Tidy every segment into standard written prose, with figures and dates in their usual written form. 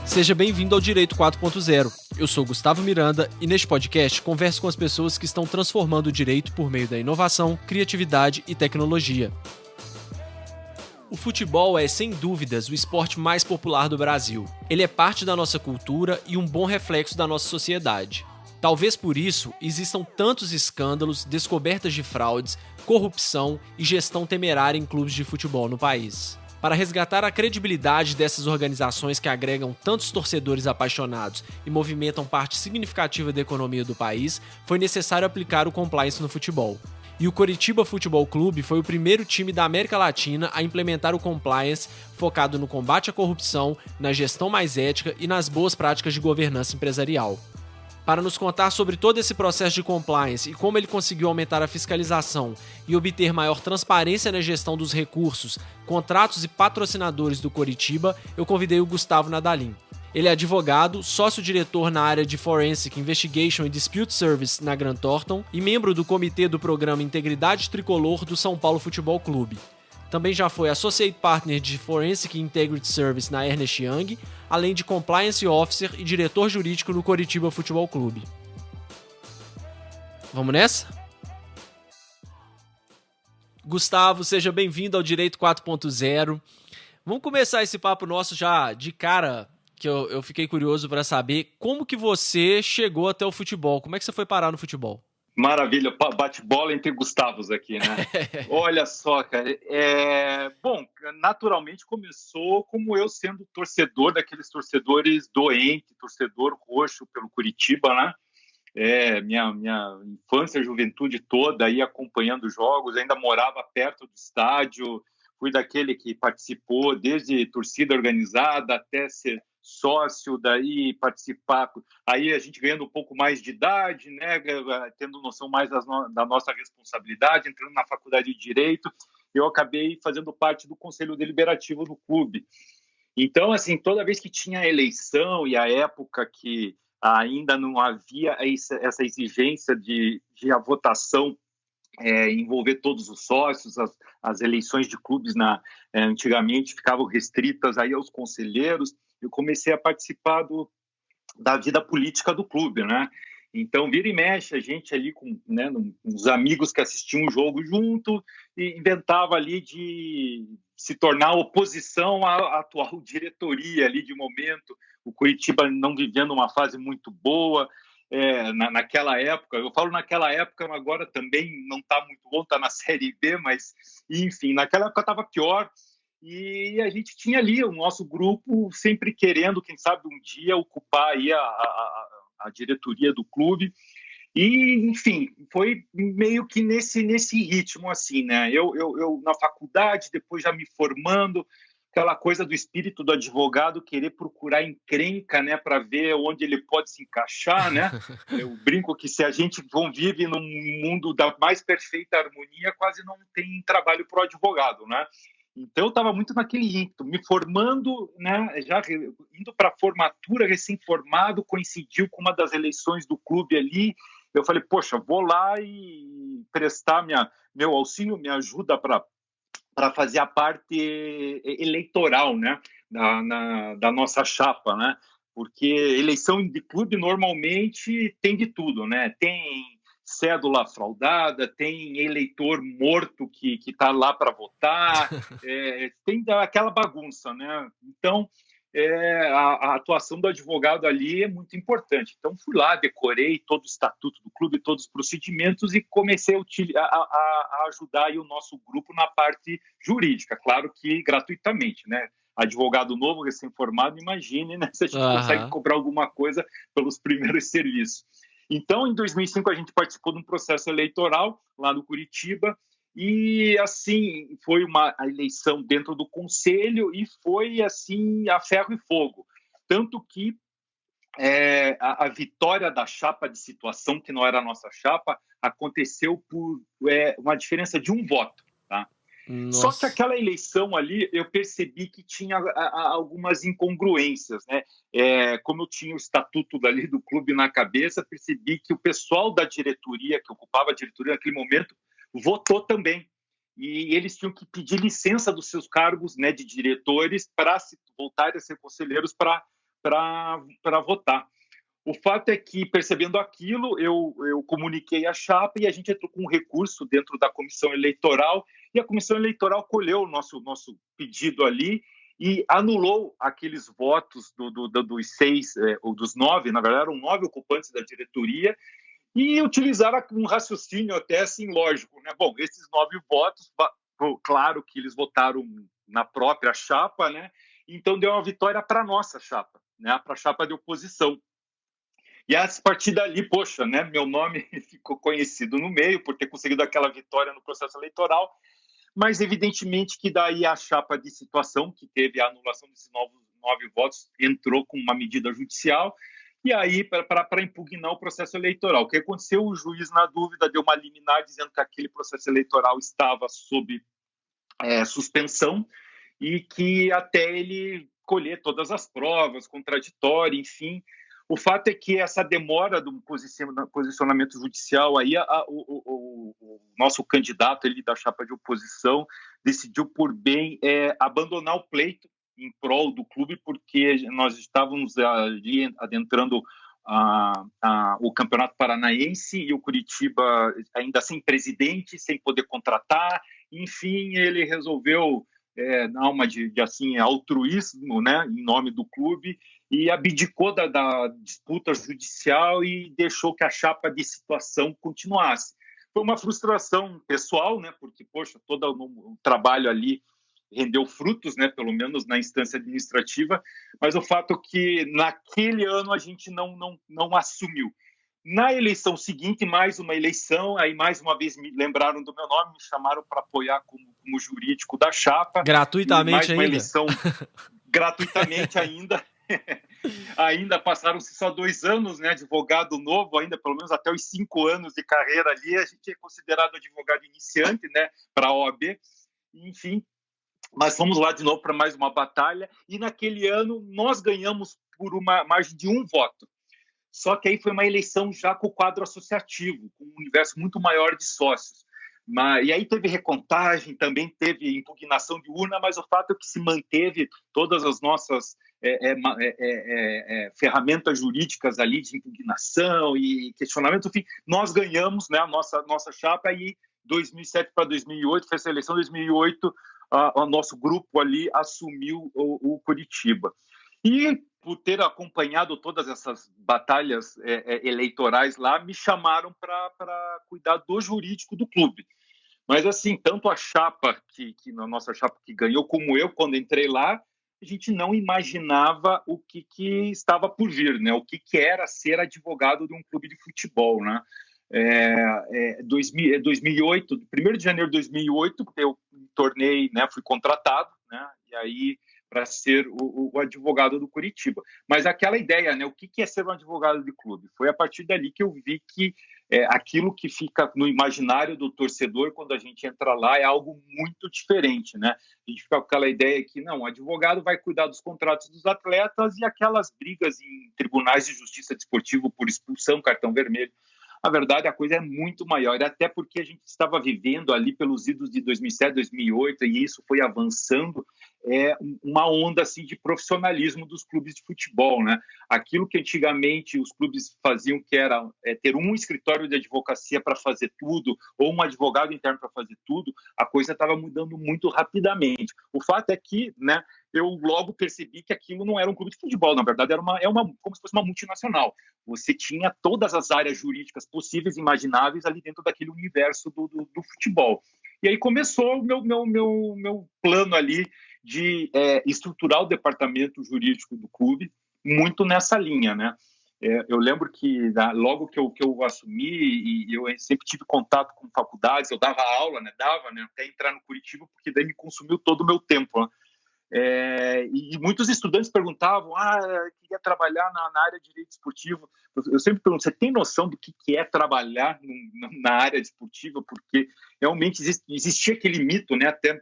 Seja bem-vindo ao Direito 4.0. Eu sou Gustavo Miranda e neste podcast converso com as pessoas que estão transformando o direito por meio da inovação, criatividade e tecnologia. O futebol é, sem dúvidas, o esporte mais popular do Brasil. Ele é parte da nossa cultura e um bom reflexo da nossa sociedade. Talvez por isso existam tantos escândalos, descobertas de fraudes, corrupção e gestão temerária em clubes de futebol no país. Para resgatar a credibilidade dessas organizações que agregam tantos torcedores apaixonados e movimentam parte significativa da economia do país, foi necessário aplicar o compliance no futebol. E o Coritiba Futebol Clube foi o primeiro time da América Latina a implementar o compliance focado no combate à corrupção, na gestão mais ética e nas boas práticas de governança empresarial. Para nos contar sobre todo esse processo de compliance e como ele conseguiu aumentar a fiscalização e obter maior transparência na gestão dos recursos, contratos e patrocinadores do Coritiba, eu convidei o Gustavo Nadalim. Ele é advogado, sócio-diretor na área de Forensic Investigation e Dispute Service na Grant Thornton e membro do comitê do programa Integridade Tricolor do São Paulo Futebol Clube. Também já foi Associate Partner de Forensic Integrity Service na Ernst Young, além de Compliance Officer e diretor jurídico no Coritiba Futebol Clube. Vamos nessa? Gustavo, seja bem-vindo ao Direito 4.0. Vamos começar esse papo nosso já de cara, que eu fiquei curioso para saber como que você chegou até o futebol. Como é que você foi parar no futebol? Maravilha, bate-bola entre Gustavos aqui, né? Olha só, cara, bom, naturalmente começou como eu sendo torcedor daqueles torcedores doentes, torcedor roxo pelo Coritiba, né? Minha infância, juventude toda aí acompanhando jogos, ainda morava perto do estádio, fui daquele que participou desde torcida organizada até ser sócio, daí participar, aí a gente ganhando um pouco mais de idade, né, tendo noção mais da nossa responsabilidade, entrando na faculdade de Direito, eu acabei fazendo parte do Conselho Deliberativo do clube. Então, assim, toda vez que tinha eleição e a época que ainda não havia essa exigência de a votação envolver todos os sócios, as eleições de clubes antigamente ficavam restritas aí aos conselheiros, eu comecei a participar da vida política do clube, né? Então, vira e mexe, a gente ali com, né, uns amigos que assistiam o jogo junto e inventava ali de se tornar oposição à atual diretoria ali de momento, o Coritiba não vivendo uma fase muito boa, naquela época, eu falo naquela época, agora também não está muito bom, está na Série B, mas, enfim, naquela época estava pior, e a gente tinha ali o nosso grupo sempre querendo, quem sabe, um dia ocupar aí a diretoria do clube, e, enfim, foi meio que nesse ritmo, assim, né? Eu na faculdade, depois já me formando, aquela coisa do espírito do advogado, querer procurar encrenca, né, para ver onde ele pode se encaixar, né? Eu brinco que se a gente convive num mundo da mais perfeita harmonia, quase não tem trabalho para o advogado, né? Então eu estava muito naquele ímpeto, me formando, né, já indo para a formatura, recém-formado, coincidiu com uma das eleições do clube ali, eu falei, poxa, vou lá e prestar meu auxílio, minha ajuda para fazer a parte eleitoral, né, da nossa chapa, né? Porque eleição de clube normalmente tem de tudo, né? Tem cédula fraudada, tem eleitor morto que está lá para votar, tem aquela bagunça, né? Então, a atuação do advogado ali é muito importante. Então, fui lá, decorei todo o estatuto do clube, todos os procedimentos e comecei a ajudar aí o nosso grupo na parte jurídica, claro que gratuitamente, né? Advogado novo, recém-formado, imagine, né? Se a gente consegue cobrar alguma coisa pelos primeiros serviços. Então, em 2005, a gente participou de um processo eleitoral lá no Coritiba e, assim, foi uma eleição dentro do conselho e foi, assim, a ferro e fogo. Tanto que a vitória da chapa de situação, que não era a nossa chapa, aconteceu por uma diferença de um voto, tá? Nossa. Só que aquela eleição ali, eu percebi que tinha algumas incongruências, né? Como eu tinha o estatuto dali do clube na cabeça, percebi que o pessoal da diretoria, que ocupava a diretoria naquele momento, votou também. e eles tinham que pedir licença dos seus cargos, né, de diretores para voltarem a ser conselheiros para votar. O fato é que, percebendo aquilo, eu comuniquei à chapa e a gente entrou com um recurso dentro da comissão eleitoral, e a comissão eleitoral colheu o nosso pedido ali e anulou aqueles votos dos 6, ou dos 9, na verdade eram 9 ocupantes da diretoria, e utilizaram um raciocínio até assim lógico, né? Bom, esses 9 votos, claro que eles votaram na própria chapa, né? Então deu uma vitória para a nossa chapa, né? Para a chapa de oposição. E a partir dali, poxa, né? Meu nome ficou conhecido no meio por ter conseguido aquela vitória no processo eleitoral, mas evidentemente que daí a chapa de situação, que teve a anulação desses 9 votos, entrou com uma medida judicial, e aí para impugnar o processo eleitoral. O que aconteceu? O juiz, na dúvida, deu uma liminar dizendo que aquele processo eleitoral estava sob suspensão e que até ele colher todas as provas, contraditório, enfim. O fato é que essa demora do posicionamento judicial, aí o nosso candidato ali da chapa de oposição decidiu por bem abandonar o pleito em prol do clube, porque nós estávamos ali adentrando o Campeonato Paranaense e o Curitiba ainda sem presidente, sem poder contratar. Enfim, ele resolveu dar uma de assim, altruísmo, né, em nome do clube, e abdicou da disputa judicial e deixou que a chapa de situação continuasse. Foi uma frustração pessoal, né, porque, poxa, todo o trabalho ali rendeu frutos, né, pelo menos na instância administrativa, mas o fato é que naquele ano a gente não assumiu. Na eleição seguinte, mais uma eleição, aí mais uma vez me lembraram do meu nome, me chamaram para apoiar como jurídico da chapa. Gratuitamente mais uma ainda? Eleição gratuitamente ainda. Ainda passaram-se só 2 anos, né, advogado novo, ainda pelo menos até os 5 anos de carreira ali, a gente é considerado advogado iniciante, né, para a OAB, enfim. Mas fomos lá de novo para mais uma batalha, e naquele ano nós ganhamos por uma margem de 1 voto. Só que aí foi uma eleição já com o quadro associativo, com um universo muito maior de sócios. E aí teve recontagem, também teve impugnação de urna, mas o fato é que se manteve todas as nossas ferramentas jurídicas ali de impugnação e questionamento. Enfim, nós ganhamos, né, a nossa chapa, e 2007 para 2008, foi essa eleição, 2008, o nosso grupo ali assumiu o Curitiba. E por ter acompanhado todas essas batalhas eleitorais lá, me chamaram para cuidar do jurídico do clube. Mas, assim, tanto a chapa, a nossa chapa que ganhou, como eu, quando entrei lá, a gente não imaginava o que estava por vir, né? O que era ser advogado de um clube de futebol, né? 2008, 1º de janeiro de 2008, eu me tornei, né, fui contratado, né? E aí para ser o advogado do Curitiba. Mas aquela ideia, né, o que é ser um advogado de clube? Foi a partir dali que eu vi que aquilo que fica no imaginário do torcedor quando a gente entra lá é algo muito diferente, né? A gente fica com aquela ideia que, não, o advogado vai cuidar dos contratos dos atletas e aquelas brigas em tribunais de justiça desportiva por expulsão, cartão vermelho. A verdade, a coisa é muito maior, até porque a gente estava vivendo ali pelos idos de 2007, 2008, e isso foi avançando, uma onda assim, de profissionalismo dos clubes de futebol, né? Aquilo que antigamente os clubes faziam, que era ter um escritório de advocacia para fazer tudo, ou um advogado interno para fazer tudo, a coisa estava mudando muito rapidamente. O fato é que, né, eu logo percebi que aquilo não era um clube de futebol, na verdade era como se fosse uma multinacional. Você tinha todas as áreas jurídicas possíveis e imagináveis ali dentro daquele universo do futebol. E aí começou o meu plano ali de estruturar o departamento jurídico do clube, muito nessa linha, né? Eu lembro que logo que eu assumi, e eu sempre tive contato com faculdades, eu dava aula, né? Até entrar no Curitiba, porque daí me consumiu todo o meu tempo, né? E muitos estudantes perguntavam, queria trabalhar na área de direito esportivo. Eu sempre pergunto, você tem noção do que é trabalhar na área esportiva? Porque realmente existia aquele mito, né, até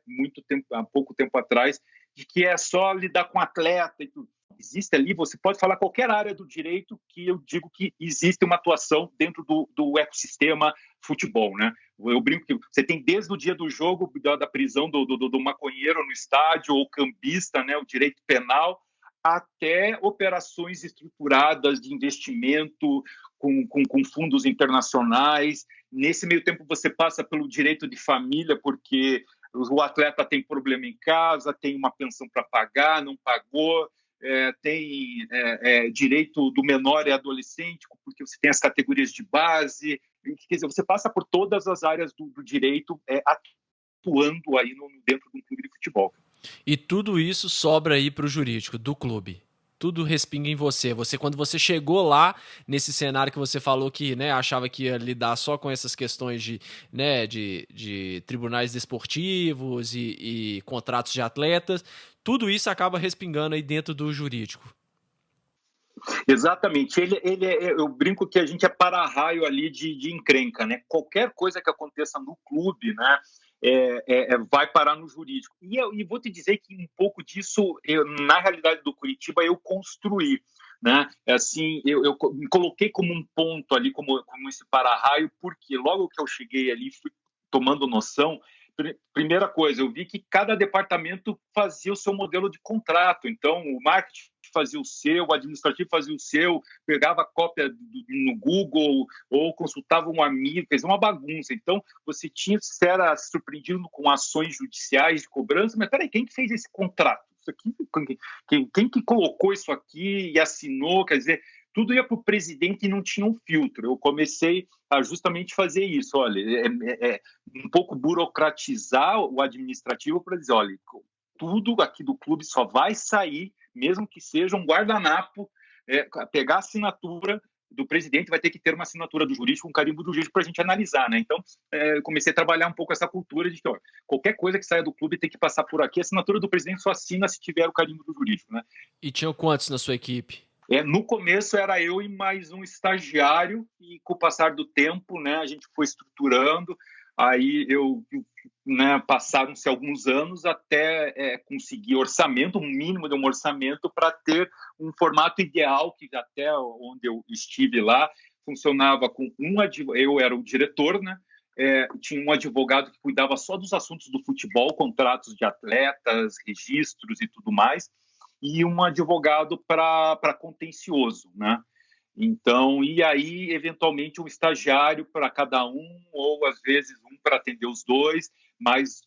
há pouco tempo atrás, de que é só lidar com atleta e tudo. existe ali, você pode falar qualquer área do direito que eu digo que existe uma atuação dentro do ecossistema futebol, né? Eu brinco que você tem desde o dia do jogo, da prisão do maconheiro no estádio, ou cambista, né, o direito penal, até operações estruturadas de investimento com fundos internacionais. Nesse meio tempo, você passa pelo direito de família, porque o atleta tem problema em casa, tem uma pensão para pagar, não pagou, tem direito do menor e adolescente, porque você tem as categorias de base. Quer dizer, você passa por todas as áreas do direito atuando aí dentro de um clube de futebol. E tudo isso sobra aí para o jurídico do clube. Tudo respinga em você. Quando você chegou lá, nesse cenário que você falou que, né, achava que ia lidar só com essas questões de tribunais desportivos e contratos de atletas, tudo isso acaba respingando aí dentro do jurídico. Exatamente. Eu brinco que a gente é para-raio ali de encrenca, né? Qualquer coisa que aconteça no clube, né, vai parar no jurídico. E vou te dizer que um pouco disso, na realidade do Curitiba, eu construí. Né? Assim, eu me coloquei como um ponto ali, como esse para-raio, porque logo que eu cheguei ali, fui tomando noção. Primeira coisa, eu vi que cada departamento fazia o seu modelo de contrato. Então, o marketing fazia o seu, o administrativo fazia o seu, pegava cópia no Google ou consultava um amigo, fez uma bagunça. Então, você era surpreendido com ações judiciais de cobrança, mas peraí, quem que fez esse contrato? Isso aqui, quem que colocou isso aqui e assinou? Quer dizer, tudo ia para o presidente e não tinha um filtro. Eu comecei a justamente fazer isso. Olha, um pouco burocratizar o administrativo para dizer, olha, tudo aqui do clube só vai sair, mesmo que seja um guardanapo, pegar a assinatura do presidente, vai ter que ter uma assinatura do jurídico, um carimbo do jurídico para a gente analisar, né? Então, eu comecei a trabalhar um pouco essa cultura de que, ó, qualquer coisa que saia do clube tem que passar por aqui. A assinatura do presidente só assina se tiver o carimbo do jurídico, né? E tinham quantos na sua equipe? No começo era eu e mais um estagiário, e com o passar do tempo, né, a gente foi estruturando. Aí passaram-se alguns anos até conseguir orçamento, um mínimo de um orçamento para ter um formato ideal, que até onde eu estive lá funcionava com um advogado. Eu era o diretor, né? Tinha um advogado que cuidava só dos assuntos do futebol, contratos de atletas, registros e tudo mais, e um advogado para contencioso, né? Então, e aí, eventualmente, um estagiário para cada um, ou às vezes um para atender os dois, mas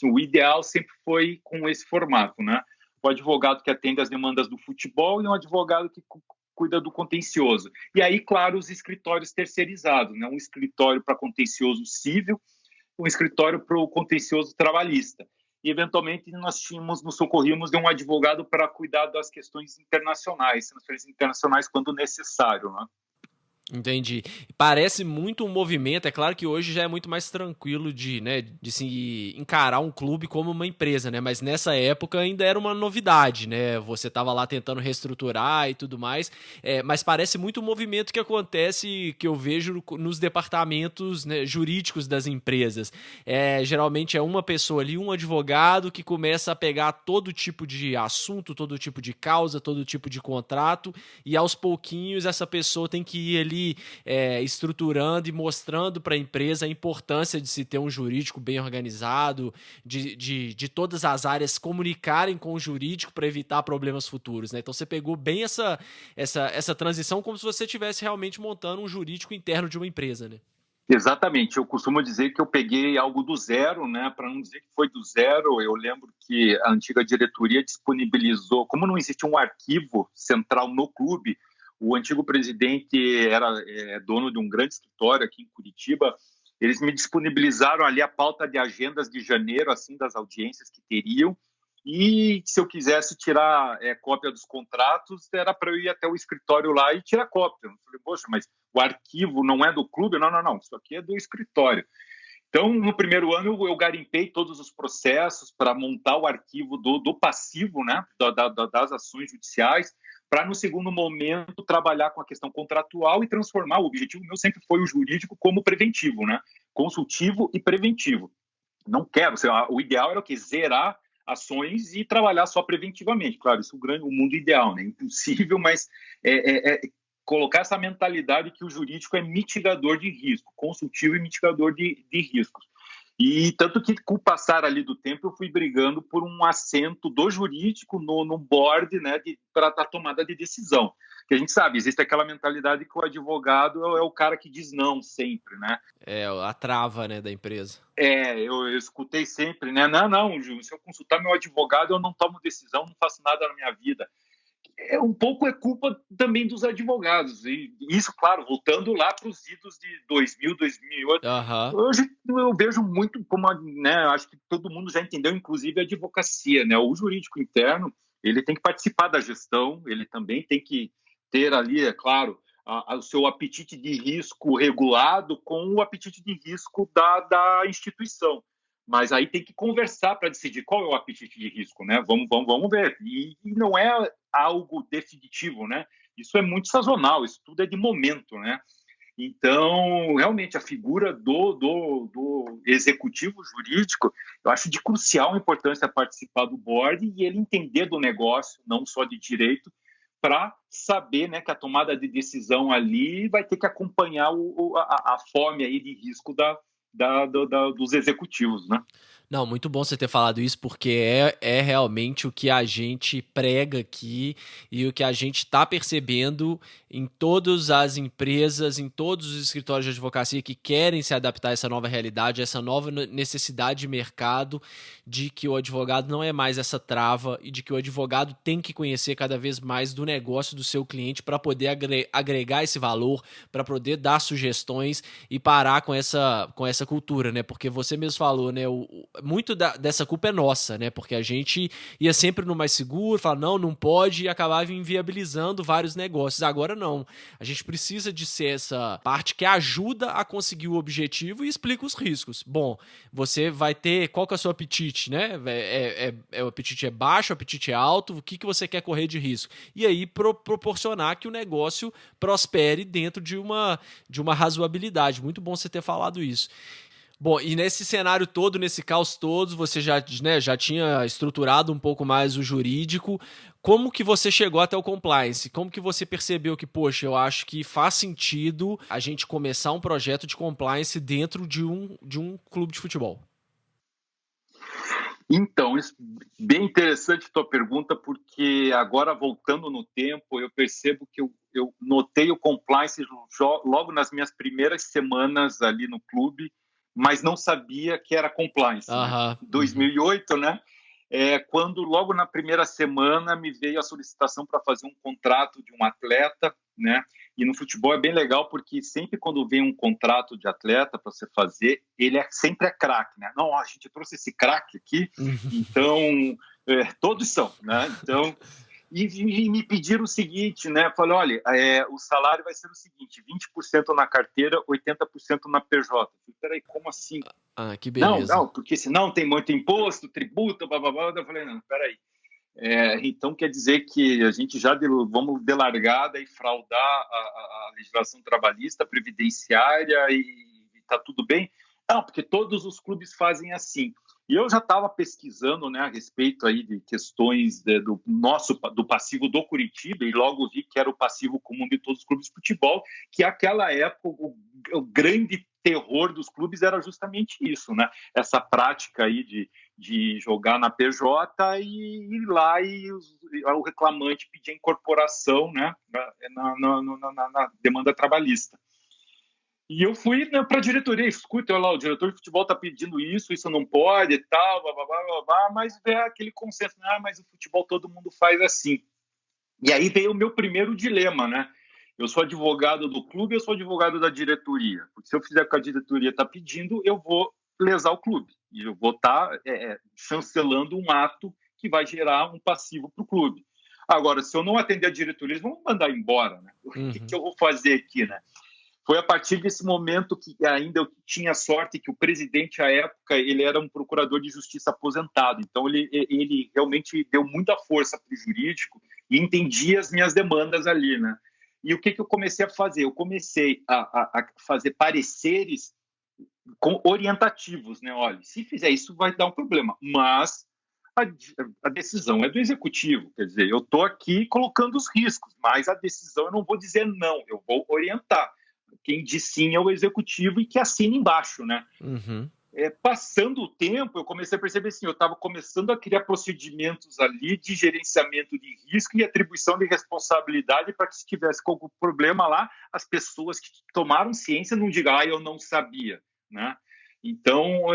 o ideal sempre foi com esse formato, né? O advogado que atende as demandas do futebol e um advogado que cuida do contencioso. E aí, claro, os escritórios terceirizados, né? Um escritório para contencioso civil, um escritório para o contencioso trabalhista. E, eventualmente, nos socorrimos de um advogado para cuidar das questões internacionais, transferências internacionais, quando necessário, né? Entendi. Parece muito um movimento, é claro que hoje já é muito mais tranquilo de se encarar um clube como uma empresa, né? Mas nessa época ainda era uma novidade, né? Você estava lá tentando reestruturar e tudo mais, mas parece muito um movimento que acontece, que eu vejo nos departamentos, né, jurídicos das empresas. Geralmente é uma pessoa ali, um advogado que começa a pegar todo tipo de assunto, todo tipo de causa, todo tipo de contrato, e aos pouquinhos essa pessoa tem que ir ali estruturando e mostrando para a empresa a importância de se ter um jurídico bem organizado, de todas as áreas comunicarem com o jurídico para evitar problemas futuros, né? Então você pegou bem essa transição como se você estivesse realmente montando um jurídico interno de uma empresa, né? Exatamente, eu costumo dizer que eu peguei algo do zero, né? Para não dizer que foi do zero, eu lembro que a antiga diretoria disponibilizou, como não existia um arquivo central no clube, o antigo presidente era dono de um grande escritório aqui em Curitiba. Eles me disponibilizaram ali a pauta de agendas de janeiro, assim, das audiências que teriam. E se eu quisesse tirar cópia dos contratos, era para eu ir até o escritório lá e tirar cópia. Eu falei, poxa, mas o arquivo não é do clube? Não, isso aqui é do escritório. Então, no primeiro ano, eu garimpei todos os processos para montar o arquivo do passivo, né, das ações judiciais, para, no segundo momento, trabalhar com a questão contratual e transformar. O objetivo meu sempre foi o jurídico como preventivo, né? Consultivo e preventivo. Não quero, o ideal era o quê? Zerar ações e trabalhar só preventivamente. Claro, isso é o mundo ideal, né? Impossível, mas colocar essa mentalidade que o jurídico é mitigador de risco, consultivo e mitigador de riscos. E tanto que, com o passar ali do tempo, eu fui brigando por um assento do jurídico no board, né, para a tomada de decisão. Que a gente sabe, existe aquela mentalidade que o advogado é o cara que diz não sempre, né? É a trava, né, da empresa. Eu escutei sempre, né? Não, Ju, se eu consultar meu advogado, eu não tomo decisão, não faço nada na minha vida. Um pouco é culpa também dos advogados. E isso, claro, voltando lá para os idos de 2000, 2008. Hoje eu vejo muito como, né, acho que todo mundo já entendeu, inclusive a advocacia, né? O jurídico interno, ele tem que participar da gestão, ele também tem que ter ali, é claro, o seu apetite de risco regulado com o apetite de risco da instituição. Mas aí tem que conversar para decidir qual é o apetite de risco, né? Vamos ver. E não é algo definitivo, né? Isso é muito sazonal, isso tudo é de momento, né? Então, realmente, a figura do executivo jurídico, eu acho de crucial importância participar do board e ele entender do negócio, não só de direito, para saber, né, que a tomada de decisão ali vai ter que acompanhar a fome aí de risco dos executivos, né? Não, muito bom você ter falado isso, porque é realmente o que a gente prega aqui e o que a gente está percebendo em todas as empresas, em todos os escritórios de advocacia que querem se adaptar a essa nova realidade, a essa nova necessidade de mercado, de que o advogado não é mais essa trava e de que o advogado tem que conhecer cada vez mais do negócio do seu cliente para poder agregar esse valor, para poder dar sugestões e parar com essa cultura, né? Porque você mesmo falou, né? Muito dessa culpa é nossa, né? Porque a gente ia sempre no mais seguro, falar não pode e acabava inviabilizando vários negócios. Agora não. A gente precisa de ser essa parte que ajuda a conseguir o objetivo e explica os riscos. Bom, você vai ter... Qual que é o seu apetite, né? O apetite é baixo, o apetite é alto, o que você quer correr de risco? E aí proporcionar que o negócio prospere dentro de uma razoabilidade. Muito bom você ter falado isso. Bom, e nesse cenário todo, nesse caos todo, você já tinha estruturado um pouco mais o jurídico. Como que você chegou até o compliance? Como que você percebeu que, poxa, eu acho que faz sentido a gente começar um projeto de compliance dentro de um clube de futebol? Então, isso bem interessante a tua pergunta, porque agora, voltando no tempo, eu percebo que eu notei o compliance logo nas minhas primeiras semanas ali no clube, mas não sabia que era compliance. Né? 2008, né? Quando logo na primeira semana me veio a solicitação para fazer um contrato de um atleta, né? E no futebol é bem legal porque sempre quando vem um contrato de atleta para você fazer, ele sempre é craque, né? Não, a gente trouxe esse craque aqui, então todos são, né? Então e me pediram o seguinte, né? Falei, olha, o salário vai ser o seguinte: 20% na carteira, 80% na PJ. Falei, peraí, como assim? Que beleza. Não, porque senão tem muito imposto, tributo, blá, blá, blá. Eu falei, não, peraí. Então quer dizer que a gente já vamos de largada e fraudar a legislação trabalhista, previdenciária e está tudo bem? Não, porque todos os clubes fazem assim. E eu já estava pesquisando, né, a respeito aí de questões do passivo do Curitiba e logo vi que era o passivo comum de todos os clubes de futebol, que naquela época o grande terror dos clubes era justamente isso, né? Essa prática aí de jogar na PJ e ir lá e o reclamante pedir a incorporação, né, na demanda trabalhista. E eu fui, né, para a diretoria, escuta, olha lá, o diretor de futebol está pedindo isso não pode e tal, blá, blá, blá, blá, mas é aquele consenso, mas o futebol todo mundo faz assim. E aí veio o meu primeiro dilema, né? Eu sou advogado do clube, eu sou advogado da diretoria. Porque se eu fizer o que a diretoria está pedindo, eu vou lesar o clube. E eu vou estar chancelando um ato que vai gerar um passivo para o clube. Agora, se eu não atender a diretoria, eles vão me mandar embora, né? O que eu vou fazer aqui, né? Foi a partir desse momento que ainda eu tinha sorte que o presidente, à época, ele era um procurador de justiça aposentado. Então, ele realmente deu muita força para o jurídico e entendia as minhas demandas ali, né? E o que eu comecei a fazer? Eu comecei a fazer pareceres orientativos, né? Olha, se fizer isso vai dar um problema, mas a decisão é do executivo, quer dizer, eu estou aqui colocando os riscos, mas a decisão eu não vou dizer não, eu vou orientar. Quem diz sim é o executivo e que assina embaixo, né? Uhum. Passando o tempo, eu comecei a perceber assim, eu estava começando a criar procedimentos ali de gerenciamento de risco e atribuição de responsabilidade para que se tivesse algum problema lá, as pessoas que tomaram ciência não digam, eu não sabia, né? Então,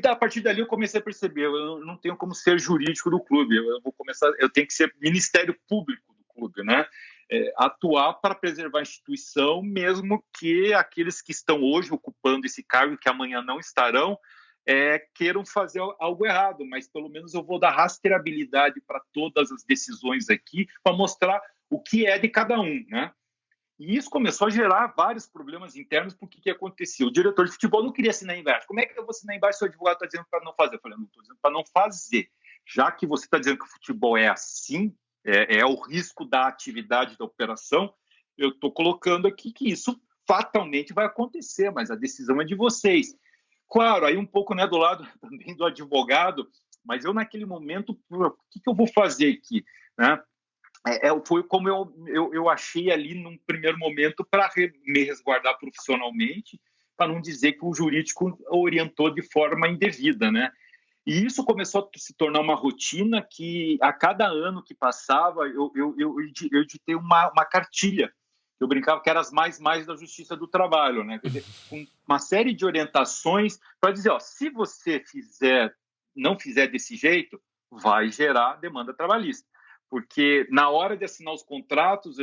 a partir dali eu comecei a perceber, eu não tenho como ser jurídico do clube, eu tenho que ser Ministério Público do clube, né? Atuar para preservar a instituição, mesmo que aqueles que estão hoje ocupando esse cargo, que amanhã não estarão, queiram fazer algo errado, mas pelo menos eu vou dar rastreabilidade para todas as decisões aqui, para mostrar o que é de cada um, né? E isso começou a gerar vários problemas internos, porque que acontecia? O diretor de futebol não queria assinar embaixo. Como é que eu vou assinar embaixo se o advogado está dizendo para não fazer? Eu falei, não estou dizendo para não fazer. Já que você está dizendo que o futebol é assim, é o risco da atividade da operação, eu estou colocando aqui que isso fatalmente vai acontecer, mas a decisão é de vocês. Claro, aí um pouco, né, do lado também do advogado, mas eu naquele momento, o que eu vou fazer aqui, né? Foi como eu achei ali num primeiro momento para me resguardar profissionalmente, para não dizer que o jurídico orientou de forma indevida, né? E isso começou a se tornar uma rotina que, a cada ano que passava, eu editei uma cartilha. Eu brincava que era as mais da Justiça do Trabalho, né? Quer dizer, com uma série de orientações para dizer, se você não fizer desse jeito, vai gerar demanda trabalhista. Porque na hora de assinar os contratos,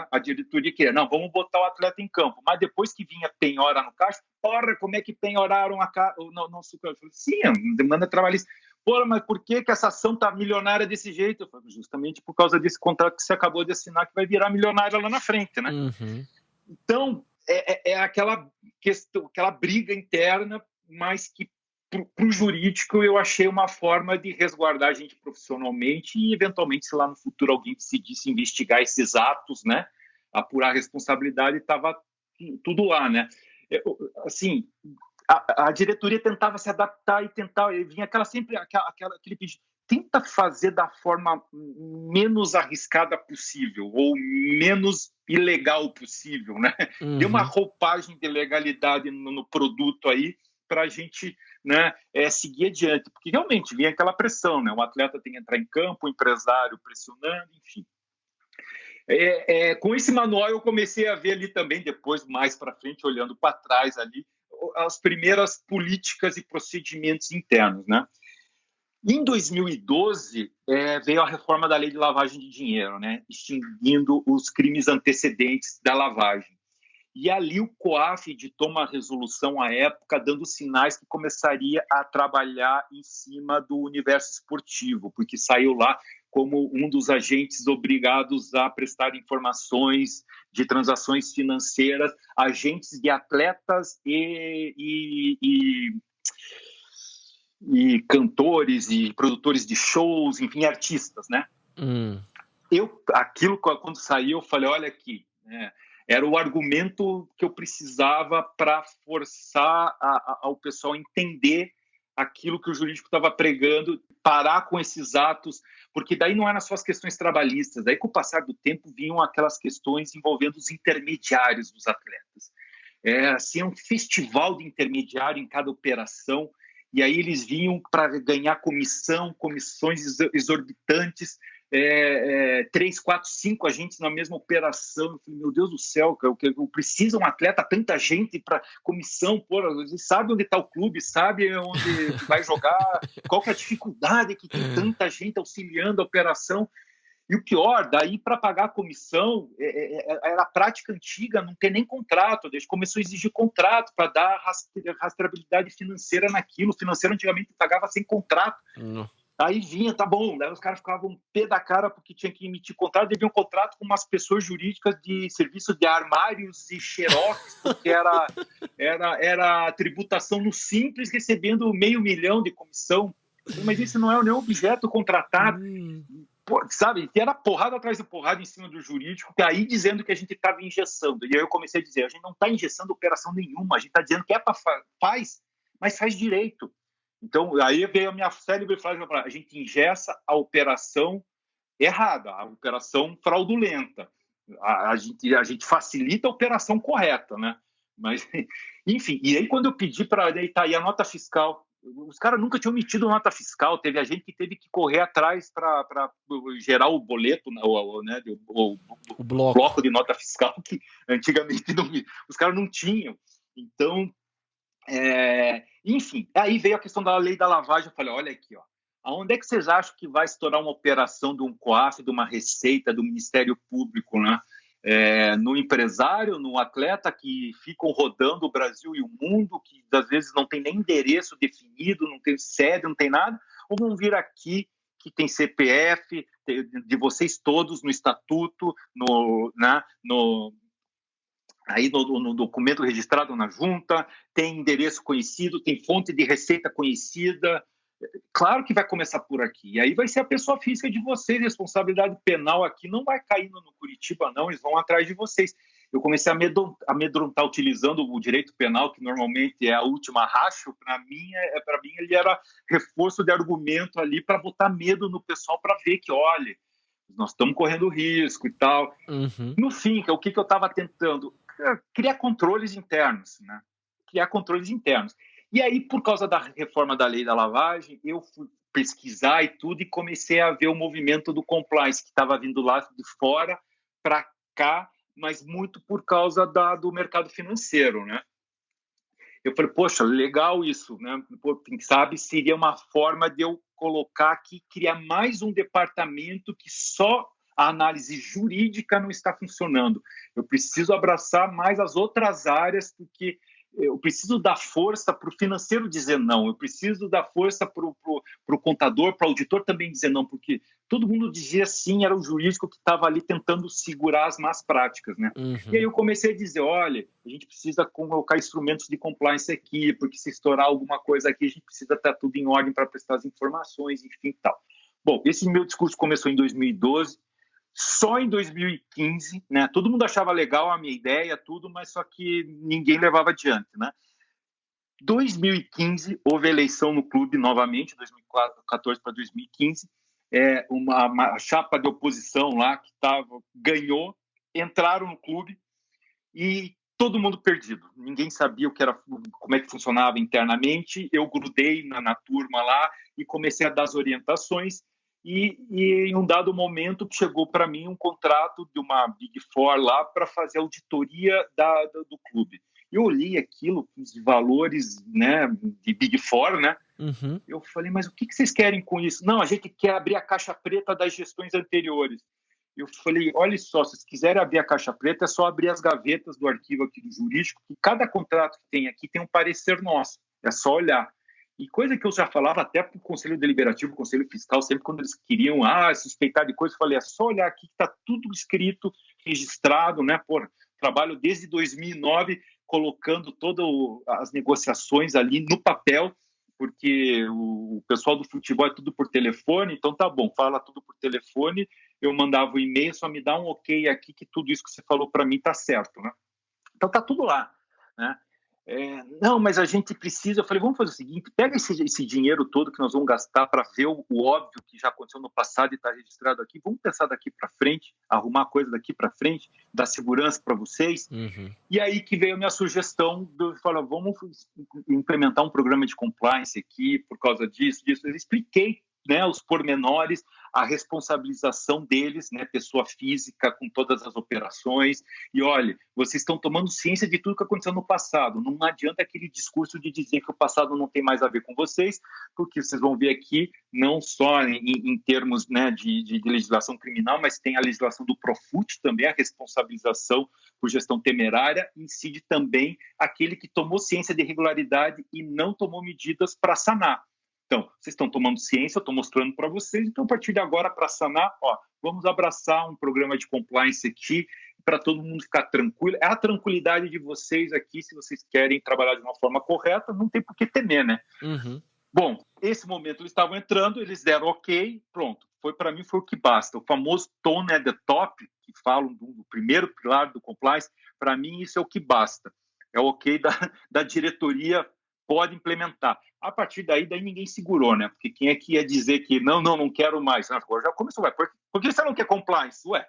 a diretoria queria, não, vamos botar o atleta em campo. Mas depois que vinha penhora no caixa, como é que penhoraram o nosso campo? Eu falei, sim, demanda trabalhista. Mas por que essa ação está milionária desse jeito? Eu falei, justamente por causa desse contrato que você acabou de assinar, que vai virar milionária lá na frente, né? Uhum. Então, aquela questão, aquela briga interna, mas que para o jurídico eu achei uma forma de resguardar a gente profissionalmente e, eventualmente, se lá no futuro alguém decidisse investigar esses atos, né, apurar a responsabilidade, estava tudo lá, né? Assim, a diretoria tentava se adaptar e vinha aquele pedido, tenta fazer da forma menos arriscada possível ou menos ilegal possível, né? Uhum. Dê uma roupagem de legalidade no produto aí para a gente, né, seguir adiante, porque realmente vinha aquela pressão, né? O atleta tem que entrar em campo, o empresário pressionando, enfim. Com esse manual eu comecei a ver ali também, depois mais para frente, olhando para trás ali, as primeiras políticas e procedimentos internos, né? Em 2012, veio a reforma da lei de lavagem de dinheiro, né? Extinguindo os crimes antecedentes da lavagem. E ali o COAF editou uma resolução à época, dando sinais que começaria a trabalhar em cima do universo esportivo, porque saiu lá como um dos agentes obrigados a prestar informações de transações financeiras, agentes de atletas e cantores e produtores de shows, enfim, artistas, né? Aquilo, quando saiu, eu falei, olha aqui, né? Era o argumento que eu precisava para forçar ao pessoal entender aquilo que o jurídico estava pregando, parar com esses atos, porque daí não eram só as questões trabalhistas, daí com o passar do tempo vinham aquelas questões envolvendo os intermediários dos atletas. Assim, um festival de intermediário em cada operação, e aí eles vinham para ganhar comissões exorbitantes, 3, 4, 5 agentes na mesma operação. Eu falei, meu Deus do céu, eu preciso um atleta, tanta gente para comissão, sabe onde está o clube, sabe onde vai jogar, qual que é a dificuldade que tem tanta gente auxiliando a operação. E o pior, daí para pagar a comissão, era a prática antiga, não ter nem contrato. Desde começou a exigir contrato para dar rastreabilidade financeira naquilo. O financeiro antigamente pagava sem contrato. Aí vinha, tá bom, daí os caras ficavam pé da cara porque tinha que emitir contrato, deviam um contrato com umas pessoas jurídicas de serviço de armários e xerox, porque era tributação no Simples, recebendo 500 mil de comissão. Mas isso não é nenhum objeto contratado. Sabe, e era porrada atrás de porrada em cima do jurídico, aí dizendo que a gente estava engessando. E aí eu comecei a dizer, a gente não está engessando operação nenhuma, a gente está dizendo que para faz, mas faz direito. Então, aí veio a minha célebre frase: a gente engessa a operação errada, a operação fraudulenta. A gente facilita a operação correta, né? Mas, enfim, e aí quando eu pedi para aí a nota fiscal, os caras nunca tinham emitido nota fiscal, teve a gente que teve que correr atrás para gerar o boleto, né, o bloco de nota fiscal, que antigamente os caras não tinham. Então, enfim, aí veio a questão da lei da lavagem. Eu falei, olha aqui, ó, aonde é que vocês acham que vai estourar uma operação de um COAF, de uma Receita, do Ministério Público, né? No empresário, no atleta que ficam rodando o Brasil e o mundo, que às vezes não tem nem endereço definido, não tem sede, não tem nada, ou vão vir aqui que tem CPF de vocês todos no estatuto, aí no documento registrado na junta, tem endereço conhecido, tem fonte de receita conhecida. Claro que vai começar por aqui. E aí vai ser a pessoa física de vocês, responsabilidade penal aqui não vai cair no Curitiba, não, eles vão atrás de vocês. Eu comecei a amedrontar utilizando o direito penal, que normalmente é a última racha. Para mim, ele era reforço de argumento ali para botar medo no pessoal, para ver que, olha, nós estamos correndo risco e tal. Uhum. No fim, o que eu estava tentando? Criar controles internos, né? Criar controles internos. E aí, por causa da reforma da lei da lavagem, eu fui pesquisar e tudo e comecei a ver o movimento do compliance, que estava vindo lá de fora para cá, mas muito por causa do mercado financeiro, né? Eu falei, poxa, legal isso, né? Pô, quem sabe seria uma forma de eu colocar aqui, criar mais um departamento que só a análise jurídica não está funcionando. Eu preciso abraçar mais as outras áreas, porque eu preciso dar força para o financeiro dizer não, eu preciso dar força para o contador, para o auditor também dizer não, porque todo mundo dizia sim, era o jurídico que estava ali tentando segurar as más práticas, né? Uhum. E aí eu comecei a dizer, olha, a gente precisa colocar instrumentos de compliance aqui, porque se estourar alguma coisa aqui, a gente precisa estar tudo em ordem para prestar as informações, enfim, tal. Bom, esse meu discurso começou em 2012, só em 2015, né? Todo mundo achava legal a minha ideia, tudo, mas só que ninguém levava adiante, né? 2015 houve eleição no clube novamente, 2014 para 2015, uma chapa de oposição lá que ganhou, entraram no clube e todo mundo perdido. Ninguém sabia como é que funcionava internamente. Eu grudei na turma lá e comecei a dar as orientações. E em um dado momento chegou para mim um contrato de uma Big Four lá para fazer auditoria do clube. Eu olhei aquilo com os valores, né, de Big Four, né? Uhum. Eu falei, mas o que vocês querem com isso? Não, a gente quer abrir a caixa preta das gestões anteriores. Eu falei, olha só, se vocês quiserem abrir a caixa preta, é só abrir as gavetas do arquivo aqui do jurídico, que cada contrato que tem aqui tem um parecer nosso. É só olhar. E coisa que eu já falava até para o Conselho Deliberativo, o Conselho Fiscal, sempre quando eles queriam suspeitar de coisa, eu falei, é só olhar aqui que está tudo escrito, registrado, né? Trabalho desde 2009, colocando todas as negociações ali no papel, porque o pessoal do futebol é tudo por telefone, então tá bom, fala tudo por telefone, eu mandava o e-mail, só me dá um ok aqui que tudo isso que você falou para mim tá certo, né? Então tá tudo lá, né? Não, mas a gente precisa. Eu falei, vamos fazer o seguinte, pega esse dinheiro todo que nós vamos gastar para ver o óbvio que já aconteceu no passado e está registrado aqui, vamos pensar daqui para frente, arrumar a coisa daqui para frente, dar segurança para vocês. Uhum. E aí que veio a minha sugestão de falar, vamos implementar um programa de compliance aqui por causa disso. Eu expliquei, né, os pormenores, a responsabilização deles, né, pessoa física com todas as operações. E olha, vocês estão tomando ciência de tudo que aconteceu no passado. Não adianta aquele discurso de dizer que o passado não tem mais a ver com vocês, porque vocês vão ver aqui, não só em termos, né, de legislação criminal, mas tem a legislação do Profut também, a responsabilização por gestão temerária, incide também aquele que tomou ciência de irregularidade e não tomou medidas para sanar. Então, vocês estão tomando ciência, eu estou mostrando para vocês, então a partir de agora, para sanar, vamos abraçar um programa de compliance aqui, para todo mundo ficar tranquilo. É a tranquilidade de vocês aqui, se vocês querem trabalhar de uma forma correta, não tem por que temer, né? Uhum. Bom, esse momento eles estavam entrando, eles deram ok, pronto. Para mim foi o que basta. O famoso tone at the top, que falam do primeiro pilar do compliance, para mim isso é o que basta. É o ok da diretoria pode implementar. A partir daí ninguém segurou, né? Porque quem é que ia dizer que não quero mais? Agora já começou, por que você não quer compliance? Ué,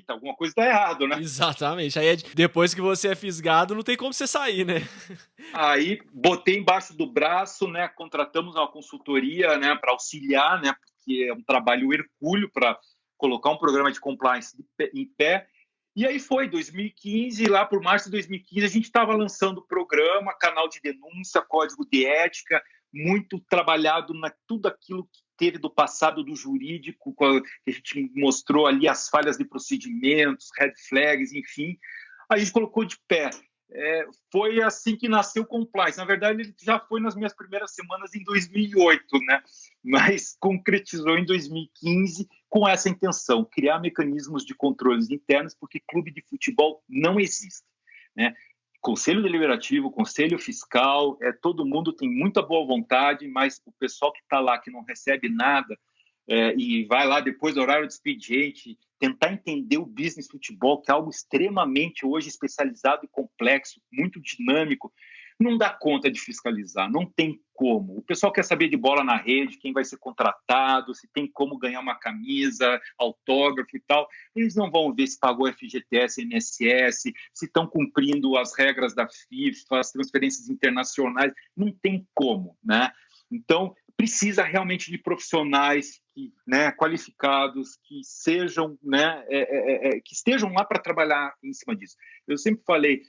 alguma coisa está errado, né? Exatamente. Aí depois que você é fisgado, não tem como você sair, né? Aí botei embaixo do braço, né? Contratamos uma consultoria, né, para auxiliar, né? Porque é um trabalho hercúleo para colocar um programa de compliance em pé. E aí foi 2015, lá por março de 2015, a gente estava lançando o programa, canal de denúncia, código de ética, muito trabalhado na tudo aquilo que teve do passado do jurídico, que a gente mostrou ali as falhas de procedimentos, red flags, enfim. A gente colocou de pé. Foi assim que nasceu o Compliance. Na verdade, ele já foi nas minhas primeiras semanas em 2008, né? Mas concretizou em 2015 com essa intenção, criar mecanismos de controles internos, porque clube de futebol não existe, né? Conselho Deliberativo, Conselho Fiscal, todo mundo tem muita boa vontade, mas o pessoal que está lá, que não recebe nada, e vai lá depois do horário de expediente, tentar entender o business futebol, que é algo extremamente hoje especializado e complexo, muito dinâmico, não dá conta de fiscalizar, não tem como. O pessoal quer saber de bola na rede, quem vai ser contratado, se tem como ganhar uma camisa, autógrafo e tal. Eles não vão ver se pagou FGTS, INSS, se estão cumprindo as regras da FIFA, as transferências internacionais, não tem como, né? Então, precisa realmente de profissionais qualificados, que sejam, que estejam lá para trabalhar em cima disso. Eu sempre falei,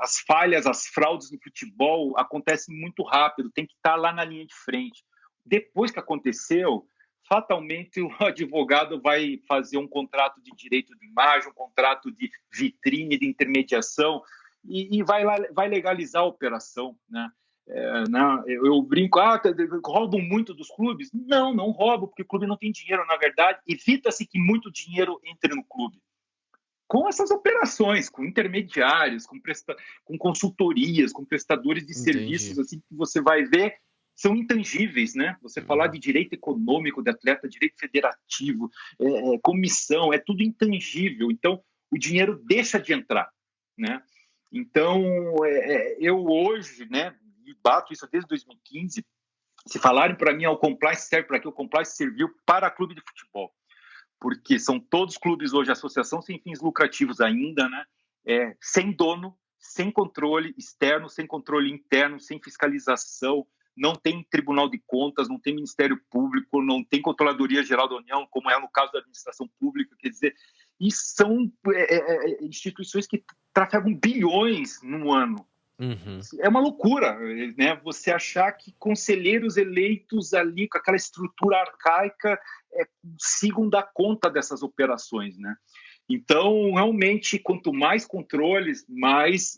as falhas, as fraudes no futebol acontecem muito rápido, tem que estar lá na linha de frente. Depois que aconteceu, fatalmente o advogado vai fazer um contrato de direito de imagem, um contrato de vitrine, de intermediação, e vai legalizar a operação, né? Não, eu brinco, roubam muito dos clubes? Não roubam, porque o clube não tem dinheiro, na verdade. Evita-se que muito dinheiro entre no clube. Com essas operações, com intermediários, com consultorias, com prestadores de serviços, assim, que você vai ver, são intangíveis, né? Você falar de direito econômico de atleta, direito federativo, comissão, é tudo intangível. Então, o dinheiro deixa de entrar, né? Então, eu hoje, né, bato isso desde 2015, se falarem para mim, o compliance serve para quê? O compliance serviu para clube de futebol, porque são todos clubes hoje, associação sem fins lucrativos ainda, né? Sem dono, sem controle externo, sem controle interno, sem fiscalização, não tem Tribunal de Contas, não tem Ministério Público, não tem Controladoria Geral da União, como é no caso da administração pública, quer dizer, e são instituições que trafegam bilhões no ano. Uhum. É uma loucura, né? Você achar que conselheiros eleitos ali com aquela estrutura arcaica consigam dar conta dessas operações, né? Então, realmente, quanto mais controles, mais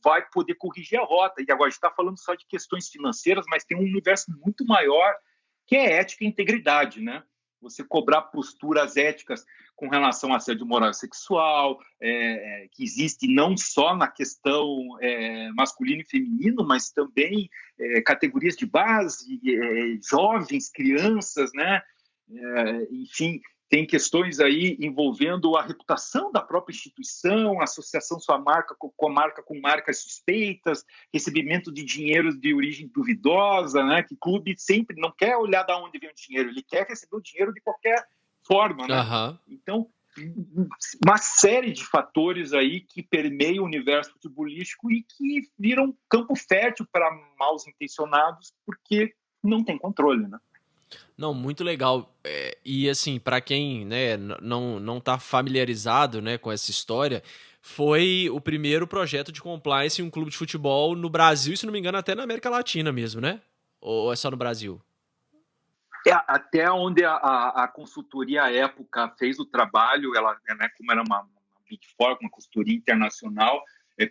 vai poder corrigir a rota. E agora a gente está falando só de questões financeiras, mas tem um universo muito maior que é ética e integridade, né? Você cobrar posturas éticas com relação a assédio moral e sexual, que existe não só na questão masculino e feminino, mas também categorias de base, jovens, crianças, né? Enfim, tem questões aí envolvendo a reputação da própria instituição, associação sua marca com marcas suspeitas, recebimento de dinheiro de origem duvidosa, né? Que o clube sempre não quer olhar de onde vem o dinheiro, ele quer receber o dinheiro de qualquer forma, né? Uhum. Então, uma série de fatores aí que permeiam o universo futebolístico e que viram campo fértil para maus intencionados, porque não tem controle, né? Não, muito legal. E assim, para quem, né, não tá familiarizado, né, com essa história, foi o primeiro projeto de compliance em um clube de futebol no Brasil e, se não me engano, até na América Latina mesmo, né? Ou é só no Brasil? Até onde a consultoria à época fez o trabalho, ela, né, como era uma Big Four, uma consultoria internacional,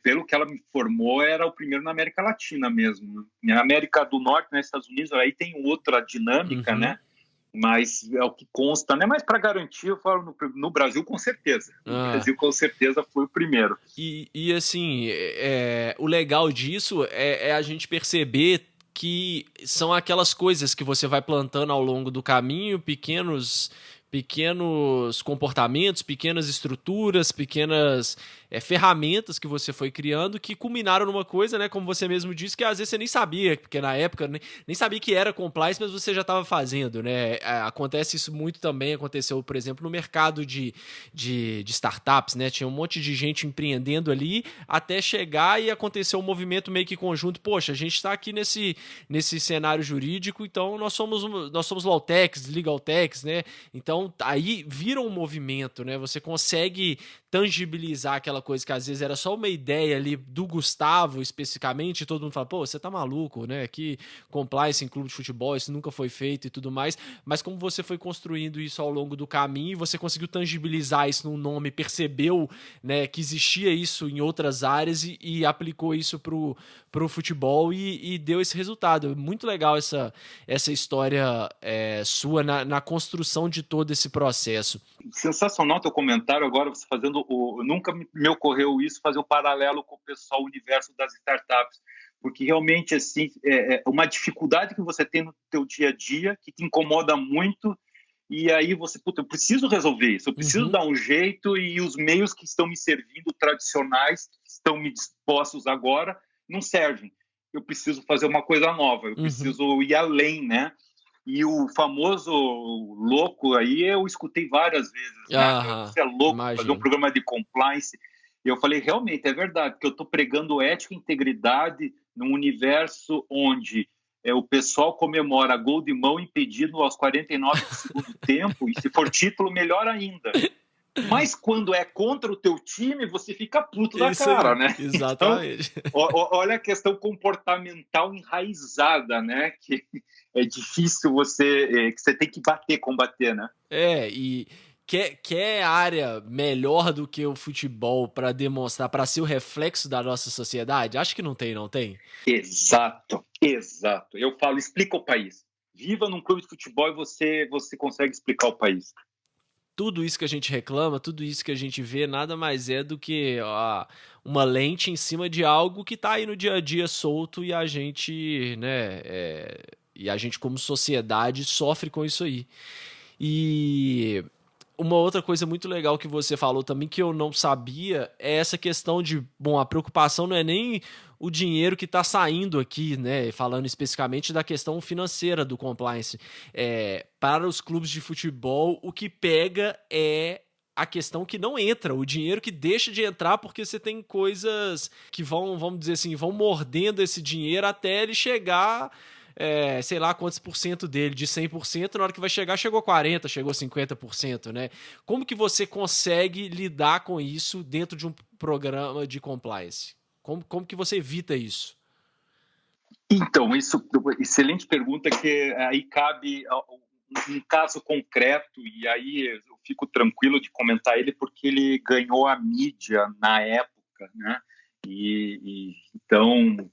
pelo que ela me informou, era o primeiro na América Latina mesmo. Na América do Norte, nos Estados Unidos, aí tem outra dinâmica, né? Mas é o que consta, né? Mas para garantir, eu falo no Brasil, com certeza. No Brasil, com certeza, foi o primeiro. E assim, o legal disso é a gente perceber que são aquelas coisas que você vai plantando ao longo do caminho, pequenos comportamentos, pequenas estruturas, pequenas ferramentas que você foi criando que culminaram numa coisa, né, como você mesmo disse, que às vezes você nem sabia, porque na época nem sabia que era compliance, mas você já estava fazendo, né? Acontece isso muito também, aconteceu, por exemplo, no mercado de startups, né? Tinha um monte de gente empreendendo ali até chegar e acontecer um movimento meio que conjunto. Poxa, a gente está aqui nesse cenário jurídico, então nós somos Lawtechs, Legaltechs, né? Então aí vira um movimento, né? Você consegue tangibilizar aquela coisa que às vezes era só uma ideia ali do Gustavo especificamente, e todo mundo fala, pô, você tá maluco, né? Que compliance em clube de futebol, isso nunca foi feito e tudo mais, mas como você foi construindo isso ao longo do caminho, você conseguiu tangibilizar isso num nome, percebeu, né, que existia isso em outras áreas e aplicou isso pro futebol e deu esse resultado. Muito legal essa história sua na construção de todo esse processo. Sensacional teu comentário agora, você fazendo nunca me ocorreu isso, fazer o paralelo com o pessoal, o universo das startups, porque realmente assim, é uma dificuldade que você tem no teu dia a dia, que te incomoda muito, e aí você, puta, eu preciso resolver isso, eu preciso dar um jeito, e os meios que estão me servindo, tradicionais, que estão me dispostos agora, não servem. Eu preciso fazer uma coisa nova, eu preciso ir além, né? E o famoso louco aí, eu escutei várias vezes, né? Você é louco, fazer um programa de compliance. E eu falei, realmente, é verdade, porque eu estou pregando ética e integridade num universo onde o pessoal comemora gol de mão impedido aos 49 do segundo tempo, e se for título, melhor ainda. Mas quando é contra o teu time, você fica puto da cara, né? Exatamente. Então, olha a questão comportamental enraizada, né? Que é difícil que você tem que combater, né? E quer área melhor do que o futebol para demonstrar, para ser o reflexo da nossa sociedade? Acho que não tem? Exato. Eu falo, explica o país. Viva num clube de futebol e você consegue explicar o país. Tudo isso que a gente reclama, tudo isso que a gente vê, nada mais é do que uma lente em cima de algo que está aí no dia a dia solto e a gente, né, e a gente como sociedade sofre com isso aí. E uma outra coisa muito legal que você falou também que eu não sabia é essa questão de, bom, a preocupação não é nem o dinheiro que está saindo aqui, né? Falando especificamente da questão financeira do compliance. Para os clubes de futebol, o que pega é a questão que não entra, o dinheiro que deixa de entrar, porque você tem coisas que vamos dizer assim, vão mordendo esse dinheiro até ele chegar... sei lá quantos por cento dele, de 100%, na hora que vai chegar, chegou 40%, chegou 50%, né? Como que você consegue lidar com isso dentro de um programa de compliance? Como que você evita isso? Então, excelente pergunta, que aí cabe um caso concreto, e aí eu fico tranquilo de comentar ele, porque ele ganhou a mídia na época, né? Então,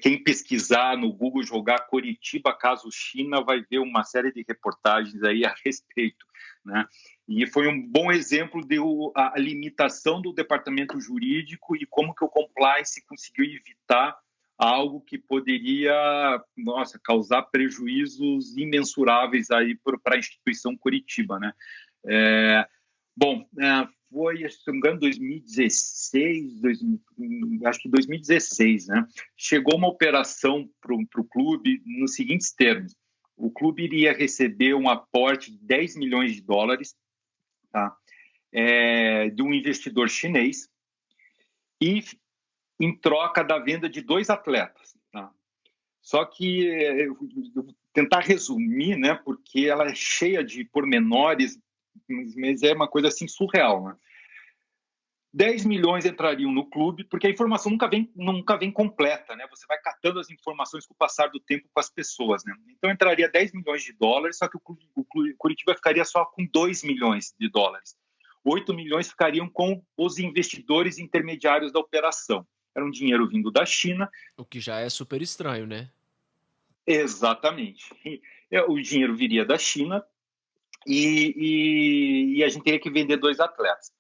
quem pesquisar no Google, jogar Coritiba caso China, vai ver uma série de reportagens aí a respeito, né? E foi um bom exemplo de a limitação do departamento jurídico e como que o compliance conseguiu evitar algo que poderia, causar prejuízos imensuráveis aí para a instituição Coritiba, né? Foi, se não me engano, 2016, acho que 2016, né? Chegou uma operação para o clube nos seguintes termos: o clube iria receber um aporte de 10 milhões de dólares, tá? De um investidor chinês, e em troca da venda de 2 atletas, tá? Só que eu vou tentar resumir, né? Porque ela é cheia de pormenores, mas é uma coisa assim surreal, né? 10 milhões entrariam no clube, porque a informação nunca vem completa, né? Você vai catando as informações com o passar do tempo com as pessoas, né? Então entraria 10 milhões de dólares, só que o Curitiba ficaria só com 2 milhões de dólares. 8 milhões ficariam com os investidores intermediários da operação. Era um dinheiro vindo da China. O que já é super estranho, né? Exatamente. O dinheiro viria da China e a gente teria que vender 2 atletas.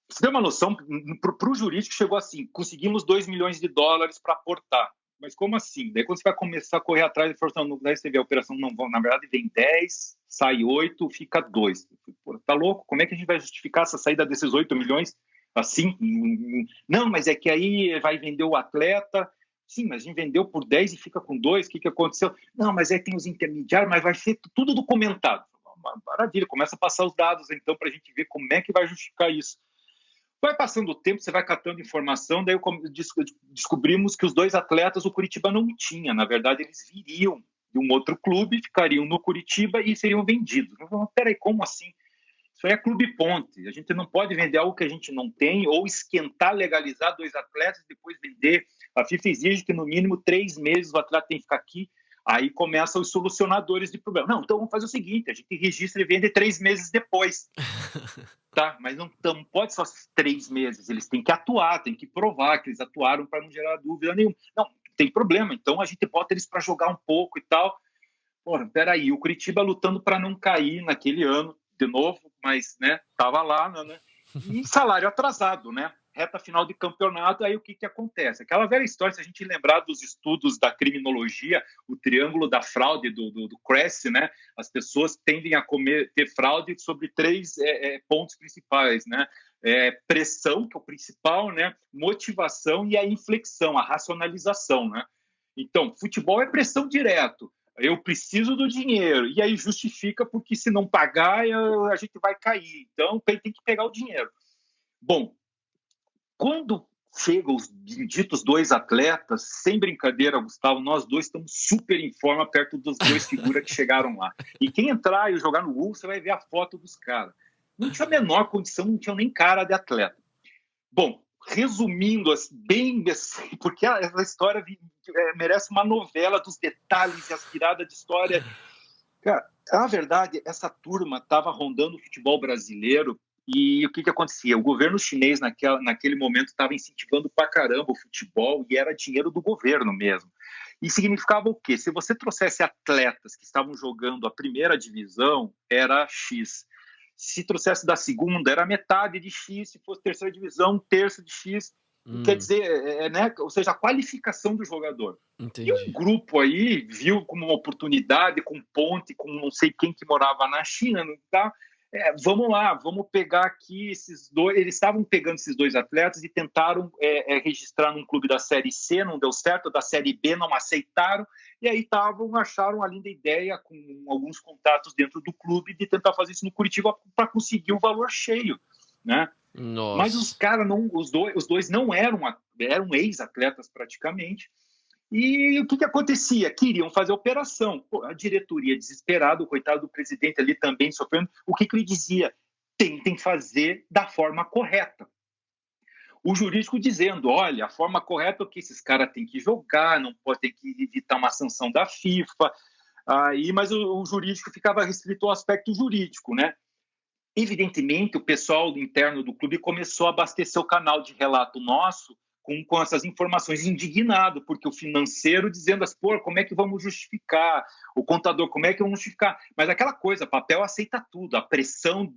Você tem uma noção, para o jurídico chegou assim, conseguimos 2 milhões de dólares para aportar. Mas como assim? Daí quando você vai começar a correr atrás, ele falou, não, daí você vê a operação, não, na verdade vem 10, sai 8, fica 2. Tá louco? Como é que a gente vai justificar essa saída desses 8 milhões? Assim, não, mas é que aí vai vender o atleta. Sim, mas a gente vendeu por 10 e fica com 2, o que aconteceu? Não, mas aí tem os intermediários, mas vai ser tudo documentado. Maravilha, começa a passar os dados, então, para a gente ver como é que vai justificar isso. Vai passando o tempo, você vai catando informação, daí descobrimos que os 2 atletas o Curitiba não tinha. Na verdade, eles viriam de um outro clube, ficariam no Curitiba e seriam vendidos. Peraí, como assim? Isso aí é clube ponte. A gente não pode vender algo que a gente não tem ou esquentar, legalizar 2 atletas e depois vender. A FIFA exige que no mínimo 3 meses o atleta tem que ficar aqui. Aí começam os solucionadores de problema. Não, então vamos fazer o seguinte, a gente registra e vende 3 meses depois. Tá, mas não pode só 3 meses, eles têm que atuar, têm que provar que eles atuaram para não gerar dúvida nenhuma. Não, tem problema, então a gente bota eles para jogar um pouco e tal. Porra, peraí, o Curitiba lutando para não cair naquele ano de novo, mas, né, tava lá, né? E salário atrasado, né? Reta final de campeonato, aí o que acontece? Aquela velha história, se a gente lembrar dos estudos da criminologia, o triângulo da fraude do Cress, né? As pessoas tendem a ter fraude sobre 3 pontos principais, né? Pressão, que é o principal, né? Motivação e a inflexão, a racionalização, né? Então, futebol é pressão direto. Eu preciso do dinheiro, e aí justifica porque se não pagar, a gente vai cair. Então, tem que pegar o dinheiro. Bom, quando chegam os ditos 2 atletas, sem brincadeira, Gustavo, nós 2 estamos super em forma perto dos 2 figuras que chegaram lá. E quem entrar e jogar no Google, você vai ver a foto dos caras. Não tinha a menor condição, não tinha nem cara de atleta. Bom, resumindo, bem assim, porque essa história merece uma novela dos detalhes e as viradas de história. Cara, a verdade, essa turma estava rondando o futebol brasileiro e o que acontecia? O governo chinês, naquele momento, estava incentivando pra caramba o futebol e era dinheiro do governo mesmo. E significava o quê? Se você trouxesse atletas que estavam jogando a primeira divisão, era X. Se trouxesse da segunda, era metade de X. Se fosse terceira divisão, um terço de X. Quer dizer, né? Ou seja, a qualificação do jogador. Entendi. E um grupo aí viu como uma oportunidade, com ponte, com não sei quem que morava na China, não tá? Vamos lá, vamos pegar aqui esses 2. Eles estavam pegando esses 2 atletas e tentaram registrar num clube da Série C, não deu certo, da Série B não aceitaram, e aí acharam a linda ideia, com alguns contatos dentro do clube, de tentar fazer isso no Curitiba para conseguir o valor cheio, né? Nossa. Mas os caras, os dois não eram ex-atletas praticamente. E o que acontecia? Queriam fazer operação. A diretoria desesperada, o coitado do presidente ali também sofrendo. O que ele dizia? Tentem fazer da forma correta. O jurídico dizendo, olha, a forma correta é que esses caras têm que jogar, não pode ter que evitar uma sanção da FIFA. Mas o jurídico ficava restrito ao aspecto jurídico, né? Evidentemente, o pessoal interno do clube começou a abastecer o canal de relato nosso com essas informações, indignado, porque o financeiro dizendo assim, pô, como é que vamos justificar? O contador, como é que vamos justificar? Mas aquela coisa, papel aceita tudo, a pressão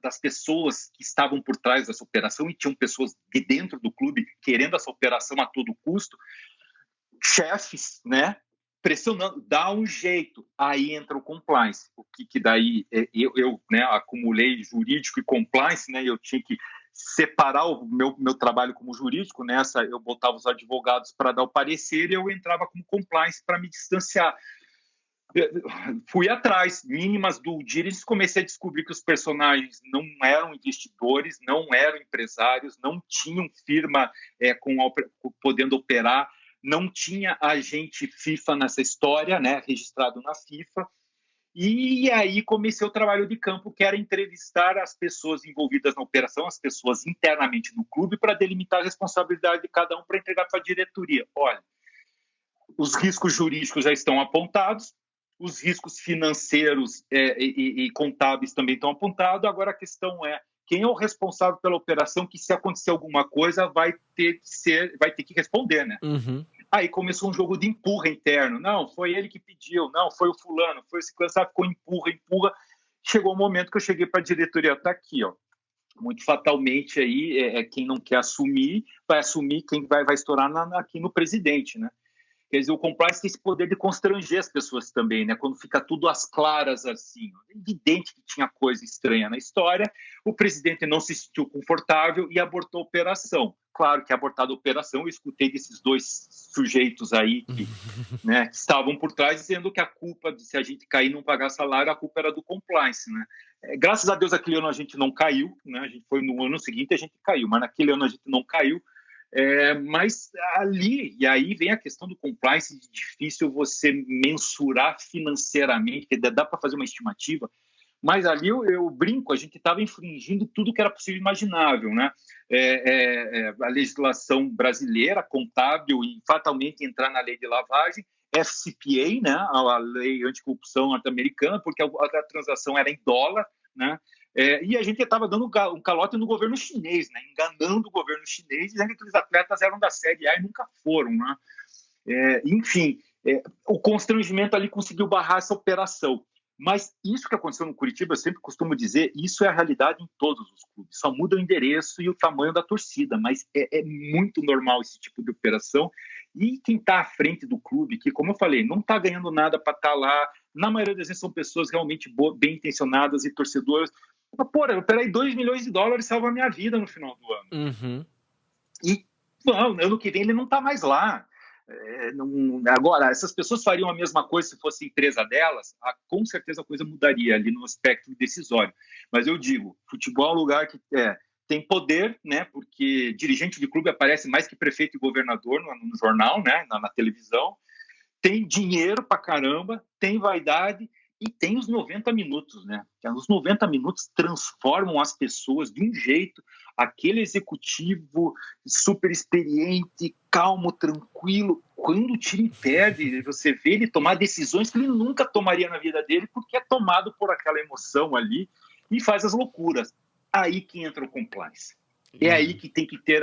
das pessoas que estavam por trás dessa operação, e tinham pessoas de dentro do clube querendo essa operação a todo custo, chefes, né? Pressionando, dá um jeito, aí entra o compliance, o que daí eu né, acumulei jurídico e compliance, né, eu tinha que separar o meu trabalho como jurídico, nessa eu botava os advogados para dar o parecer e eu entrava como compliance para me distanciar. Fui atrás, mínimas do diligence, comecei a descobrir que os personagens não eram investidores, não eram empresários, não tinham firma podendo operar, não tinha agente FIFA nessa história, né, registrado na FIFA. E aí comecei o trabalho de campo, que era entrevistar as pessoas envolvidas na operação, as pessoas internamente no clube, para delimitar a responsabilidade de cada um para entregar para a diretoria. Olha, os riscos jurídicos já estão apontados, os riscos financeiros e contábeis também estão apontados, agora a questão é quem é o responsável pela operação, que se acontecer alguma coisa vai ter que responder, né? Uhum. Aí começou um jogo de empurra interno. Não, foi ele que pediu. Não, foi o fulano. Foi esse clã, sabe? Ficou empurra. Chegou o momento que eu cheguei para a diretoria. Tá aqui, ó. Muito fatalmente aí, quem não quer assumir, vai assumir quem vai estourar aqui no presidente, né? Quer dizer, o compliance tem esse poder de constranger as pessoas também, né? Quando fica tudo às claras, assim. É evidente que tinha coisa estranha na história, o presidente não se sentiu confortável e abortou a operação. Claro que abortada a operação, eu escutei desses dois sujeitos aí que, né, que estavam por trás, dizendo que a culpa, de se a gente cair e não pagar salário, a culpa era do compliance, né? Graças a Deus, aquele ano a gente não caiu, né? A gente foi no ano seguinte a gente caiu, mas naquele ano a gente não caiu. Mas ali, e aí vem a questão do compliance, difícil você mensurar financeiramente, dá para fazer uma estimativa, mas ali eu brinco, a gente estava infringindo tudo que era possível e imaginável, né? A legislação brasileira, contábil, e fatalmente entrar na lei de lavagem, FCPA, né? A lei anticorrupção norte-americana, porque a transação era em dólar, né? E a gente estava dando um calote no governo chinês, né? Enganando o governo chinês, dizendo que aqueles atletas eram da Série A e nunca foram, né? Enfim, o constrangimento ali conseguiu barrar essa operação. Mas isso que aconteceu no Curitiba, eu sempre costumo dizer, isso é a realidade em todos os clubes. Só muda o endereço e o tamanho da torcida, mas é muito normal esse tipo de operação. E quem está à frente do clube, que, como eu falei, não está ganhando nada para estar lá, na maioria das vezes são pessoas realmente bem intencionadas e torcedoras. Mas, peraí, 2 milhões de dólares salvam a minha vida no final do ano. Uhum. E ano que vem ele não está mais lá. Agora, essas pessoas fariam a mesma coisa se fosse empresa delas, com certeza a coisa mudaria ali no aspecto decisório. Mas eu digo, futebol é um lugar que tem poder, né? Porque dirigente de clube aparece mais que prefeito e governador no jornal, né? Na televisão. Tem dinheiro pra caramba, tem vaidade e tem os 90 minutos, né? Os 90 minutos transformam as pessoas de um jeito. Aquele executivo super experiente, calmo, tranquilo, quando o time perde, você vê ele tomar decisões que ele nunca tomaria na vida dele, porque é tomado por aquela emoção ali e faz as loucuras. Aí que entra o compliance. É aí que tem que ter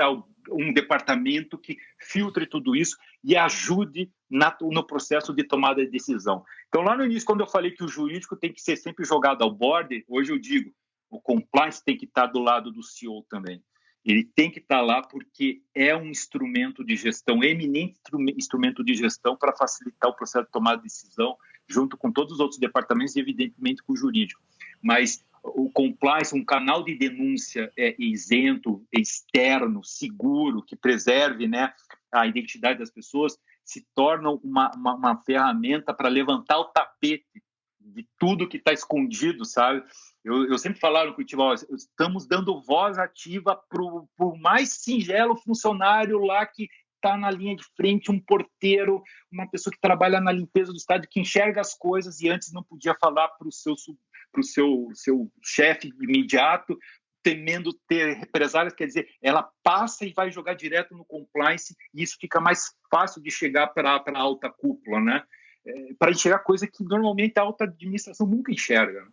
um departamento que filtre tudo isso e ajude no processo de tomada de decisão. Então, lá no início, quando eu falei que o jurídico tem que ser sempre jogado ao borde, hoje eu digo, o compliance tem que estar do lado do CEO também. Ele tem que estar lá porque é um instrumento de gestão, eminente instrumento de gestão para facilitar o processo de tomada de decisão, junto com todos os outros departamentos e, evidentemente, com o jurídico. Mas o compliance, um canal de denúncia isento, externo, seguro, que preserve, né, a identidade das pessoas, se torna uma ferramenta para levantar o tapete de tudo que está escondido, sabe? Eu sempre falo no Curitiba, estamos dando voz ativa para o mais singelo funcionário lá que está na linha de frente, um porteiro, uma pessoa que trabalha na limpeza do estádio, que enxerga as coisas e antes não podia falar para o seu chefe imediato, temendo ter represálias. Quer dizer, ela passa e vai jogar direto no compliance e isso fica mais fácil de chegar para a alta cúpula, né? Para enxergar coisa que normalmente a alta administração nunca enxerga.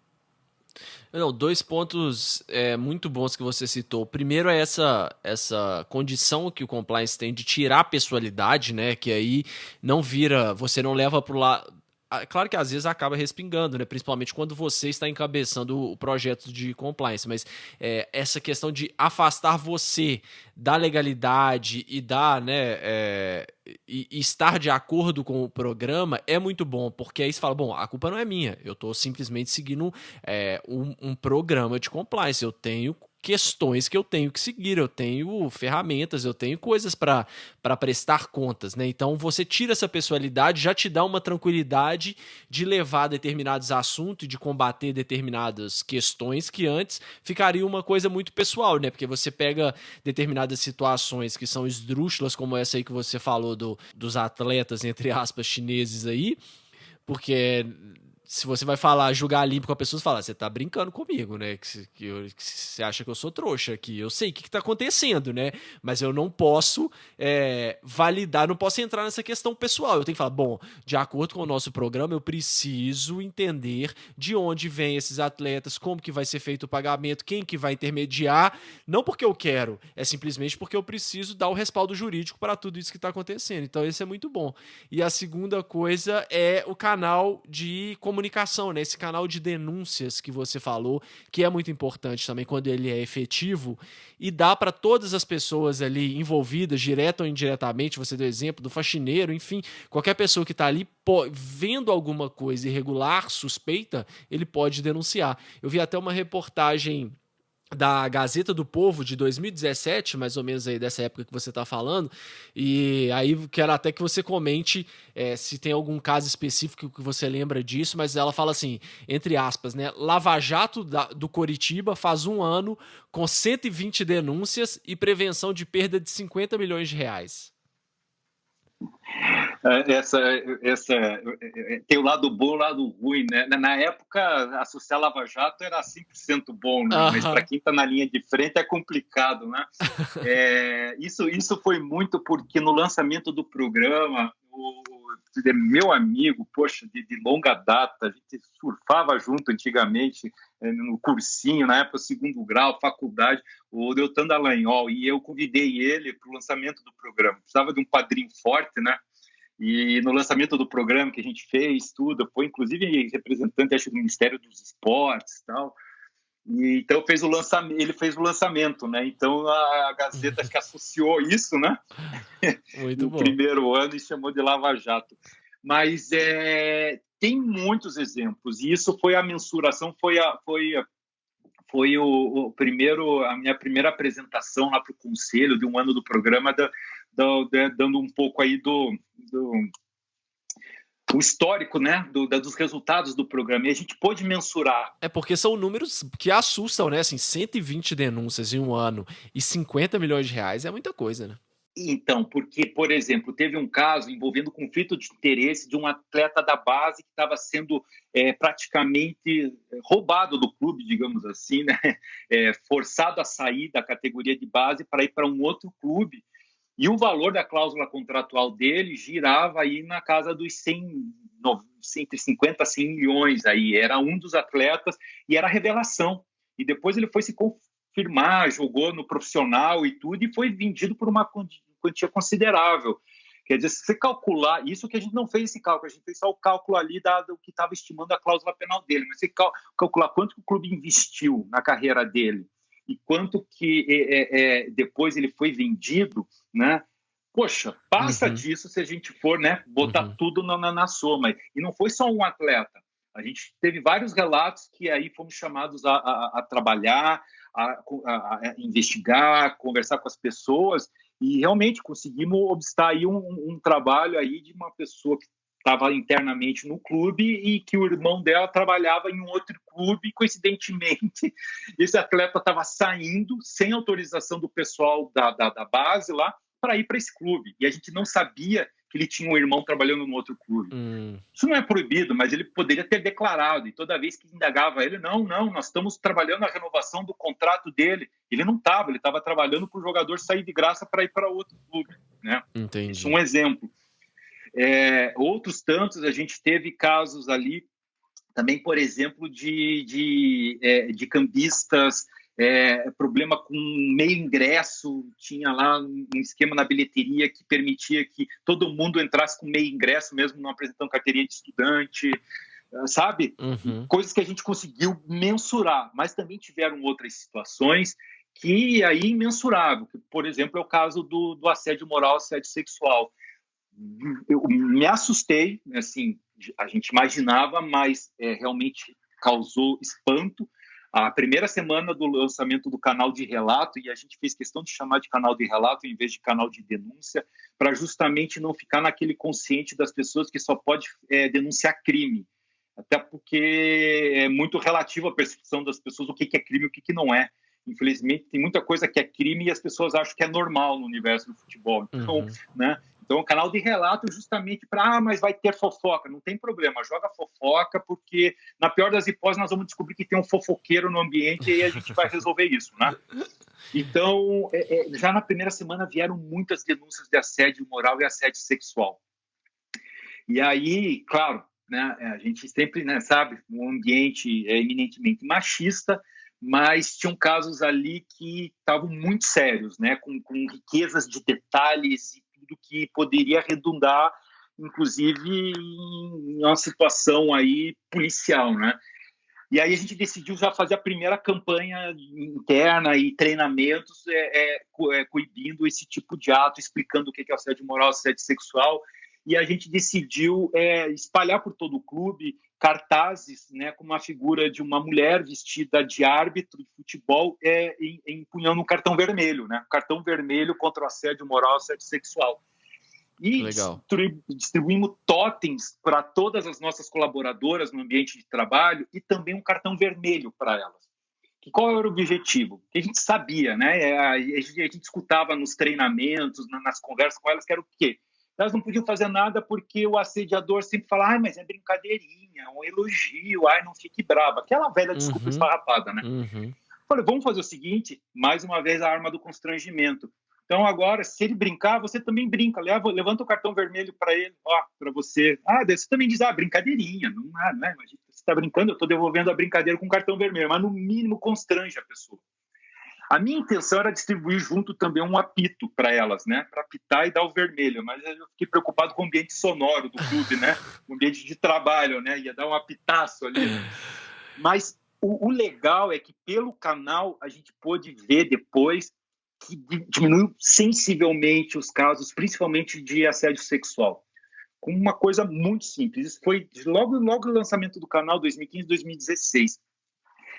Não, 2 pontos muito bons que você citou. Primeiro é essa condição que o compliance tem de tirar a pessoalidade, né? Que aí não vira, você não leva para o lado. Claro que às vezes acaba respingando, né? Principalmente quando você está encabeçando o projeto de compliance, mas essa questão de afastar você da legalidade e e estar de acordo com o programa é muito bom, porque aí você fala, bom, a culpa não é minha, eu estou simplesmente seguindo um programa de compliance, eu tenho questões que eu tenho que seguir, eu tenho ferramentas, eu tenho coisas para prestar contas, né? Então você tira essa pessoalidade, já te dá uma tranquilidade de levar determinados assuntos e de combater determinadas questões que antes ficaria uma coisa muito pessoal, né? Porque você pega determinadas situações que são esdrúxulas, como essa aí que você falou dos atletas, entre aspas, chineses aí, porque se você vai julgar limpo com a pessoa, você fala, você tá brincando comigo, né? Que você acha que eu sou trouxa, que eu sei o que tá acontecendo, né? Mas eu não posso validar, não posso entrar nessa questão pessoal. Eu tenho que falar, bom, de acordo com o nosso programa, eu preciso entender de onde vêm esses atletas, como que vai ser feito o pagamento, quem que vai intermediar, não porque eu quero, é simplesmente porque eu preciso dar o respaldo jurídico para tudo isso que tá acontecendo. Então, esse é muito bom. E a segunda coisa é o canal de comunicação comunicação, né? Esse canal de denúncias que você falou, que é muito importante também quando ele é efetivo e dá para todas as pessoas ali envolvidas, direto ou indiretamente, você deu exemplo do faxineiro, enfim, qualquer pessoa que está ali vendo alguma coisa irregular, suspeita, ele pode denunciar. Eu vi até uma reportagem da Gazeta do Povo de 2017, mais ou menos aí dessa época que você está falando, e aí quero até que você comente se tem algum caso específico que você lembra disso, mas ela fala assim, entre aspas, né, Lava Jato do Coritiba faz 1 ano com 120 denúncias e prevenção de perda de 50 milhões de reais. Tem o lado bom e o lado ruim, né? Na época, associar Lava Jato era 100% bom, né? Mas para quem está na linha de frente é complicado, né? Isso foi muito porque no lançamento do programa, meu amigo, poxa, de longa data, a gente surfava junto antigamente, no cursinho, na época, 2º grau, faculdade, o Deltan Dallagnol, e eu convidei ele para o lançamento do programa. Precisava de um padrinho forte, né? E no lançamento do programa que a gente fez, tudo, foi inclusive representante, acho, do Ministério dos Esportes e tal. E, então ele fez o lançamento, né? Então a Gazeta acho que associou isso, né? Muito no bom. primeiro ano e chamou de Lava Jato. Mas tem muitos exemplos, e isso foi a mensuração, foi a minha primeira apresentação lá para o conselho de 1 ano do programa, dando um pouco aí o histórico, né, dos resultados do programa, e a gente pôde mensurar. Porque são números que assustam, né? Assim, 120 denúncias em 1 ano e 50 milhões de reais é muita coisa, né? Então, porque, por exemplo, teve um caso envolvendo conflito de interesse de um atleta da base que estava sendo praticamente roubado do clube, digamos assim, né? Forçado a sair da categoria de base para ir para um outro clube. E o valor da cláusula contratual dele girava aí na casa dos 150 a 100 milhões. Aí. Era um dos atletas e era revelação. E depois ele foi se confirmar, jogou no profissional e tudo, e foi vendido por uma quantia considerável. Quer dizer, se você calcular, isso que a gente não fez esse cálculo, a gente fez só o cálculo ali do que estava estimando a cláusula penal dele, mas se calcular quanto que o clube investiu na carreira dele e quanto que depois ele foi vendido, né? Poxa, passa disso se a gente for, né, botar tudo na soma. E não foi só um atleta. A gente teve vários relatos que aí fomos chamados a trabalhar, a investigar, conversar com as pessoas, e realmente conseguimos obstar aí um trabalho aí de uma pessoa que estava internamente no clube e que o irmão dela trabalhava em um outro clube. Coincidentemente, esse atleta estava saindo sem autorização do pessoal da base lá para ir para esse clube. E a gente não sabia que ele tinha um irmão trabalhando no outro clube. Isso não é proibido, mas ele poderia ter declarado. E toda vez que indagava ele, não, nós estamos trabalhando a renovação do contrato dele. Ele não estava, ele estava trabalhando para o jogador sair de graça para ir para outro clube. Né? Entendi. Isso é um exemplo. Outros tantos, a gente teve casos ali também, por exemplo, de cambistas, problema com meio ingresso. Tinha lá um esquema na bilheteria que permitia que todo mundo entrasse com meio ingresso, mesmo não apresentando carteirinha de estudante, sabe? Coisas que a gente conseguiu mensurar, mas também tiveram outras situações que aí imensurável, que, por exemplo, é o caso do assédio moral, assédio sexual. Eu me assustei, assim, a gente imaginava, mas realmente causou espanto. A primeira semana do lançamento do canal de relato, e a gente fez questão de chamar de canal de relato em vez de canal de denúncia, para justamente não ficar naquele consciente das pessoas que só pode denunciar crime. Até porque é muito relativo à percepção das pessoas o que é crime e o que não é. Infelizmente, tem muita coisa que é crime e as pessoas acham que é normal no universo do futebol. Então, né? Então, o canal de relato justamente para, mas vai ter fofoca. Não tem problema, joga fofoca, porque na pior das hipóteses nós vamos descobrir que tem um fofoqueiro no ambiente e aí a gente vai resolver isso, né? Então, já na primeira semana vieram muitas denúncias de assédio moral e assédio sexual. E aí, claro, né, a gente sempre, né, sabe, um ambiente eminentemente machista, mas tinham casos ali que estavam muito sérios, né, com riquezas de detalhes e tudo que poderia redundar inclusive em uma situação aí policial, né? E aí a gente decidiu já fazer a primeira campanha interna e treinamentos coibindo esse tipo de ato, explicando o que é assédio moral, assédio sexual. E a gente decidiu espalhar por todo o clube cartazes, né, com uma figura de uma mulher vestida de árbitro de futebol empunhando um cartão vermelho, né? Cartão vermelho contra o assédio moral, assédio sexual. E distribuímos totens para todas as nossas colaboradoras no ambiente de trabalho e também um cartão vermelho para elas. Qual era o objetivo? Que a gente sabia, né? A gente escutava nos treinamentos, nas conversas com elas, que era o quê? Elas não podiam fazer nada porque o assediador sempre falava, mas é brincadeirinha, um elogio, não fique brava. Aquela velha desculpa esfarrapada, né? Falei, vamos fazer o seguinte, mais uma vez a arma do constrangimento. Então, agora, se ele brincar, você também brinca. Levanta o cartão vermelho para ele, para você. Daí você também diz, brincadeirinha. Não é, mas você está brincando, eu estou devolvendo a brincadeira com cartão vermelho. Mas, no mínimo, constrange a pessoa. A minha intenção era distribuir junto também um apito para elas, né? Para apitar e dar o vermelho. Mas eu fiquei preocupado com o ambiente sonoro do clube, né? O ambiente de trabalho, né? Ia dar um apitaço ali. Mas o legal é que, pelo canal, a gente pôde ver depois que diminuiu sensivelmente os casos, principalmente de assédio sexual, com uma coisa muito simples. Isso foi logo o lançamento do canal, 2015, 2016.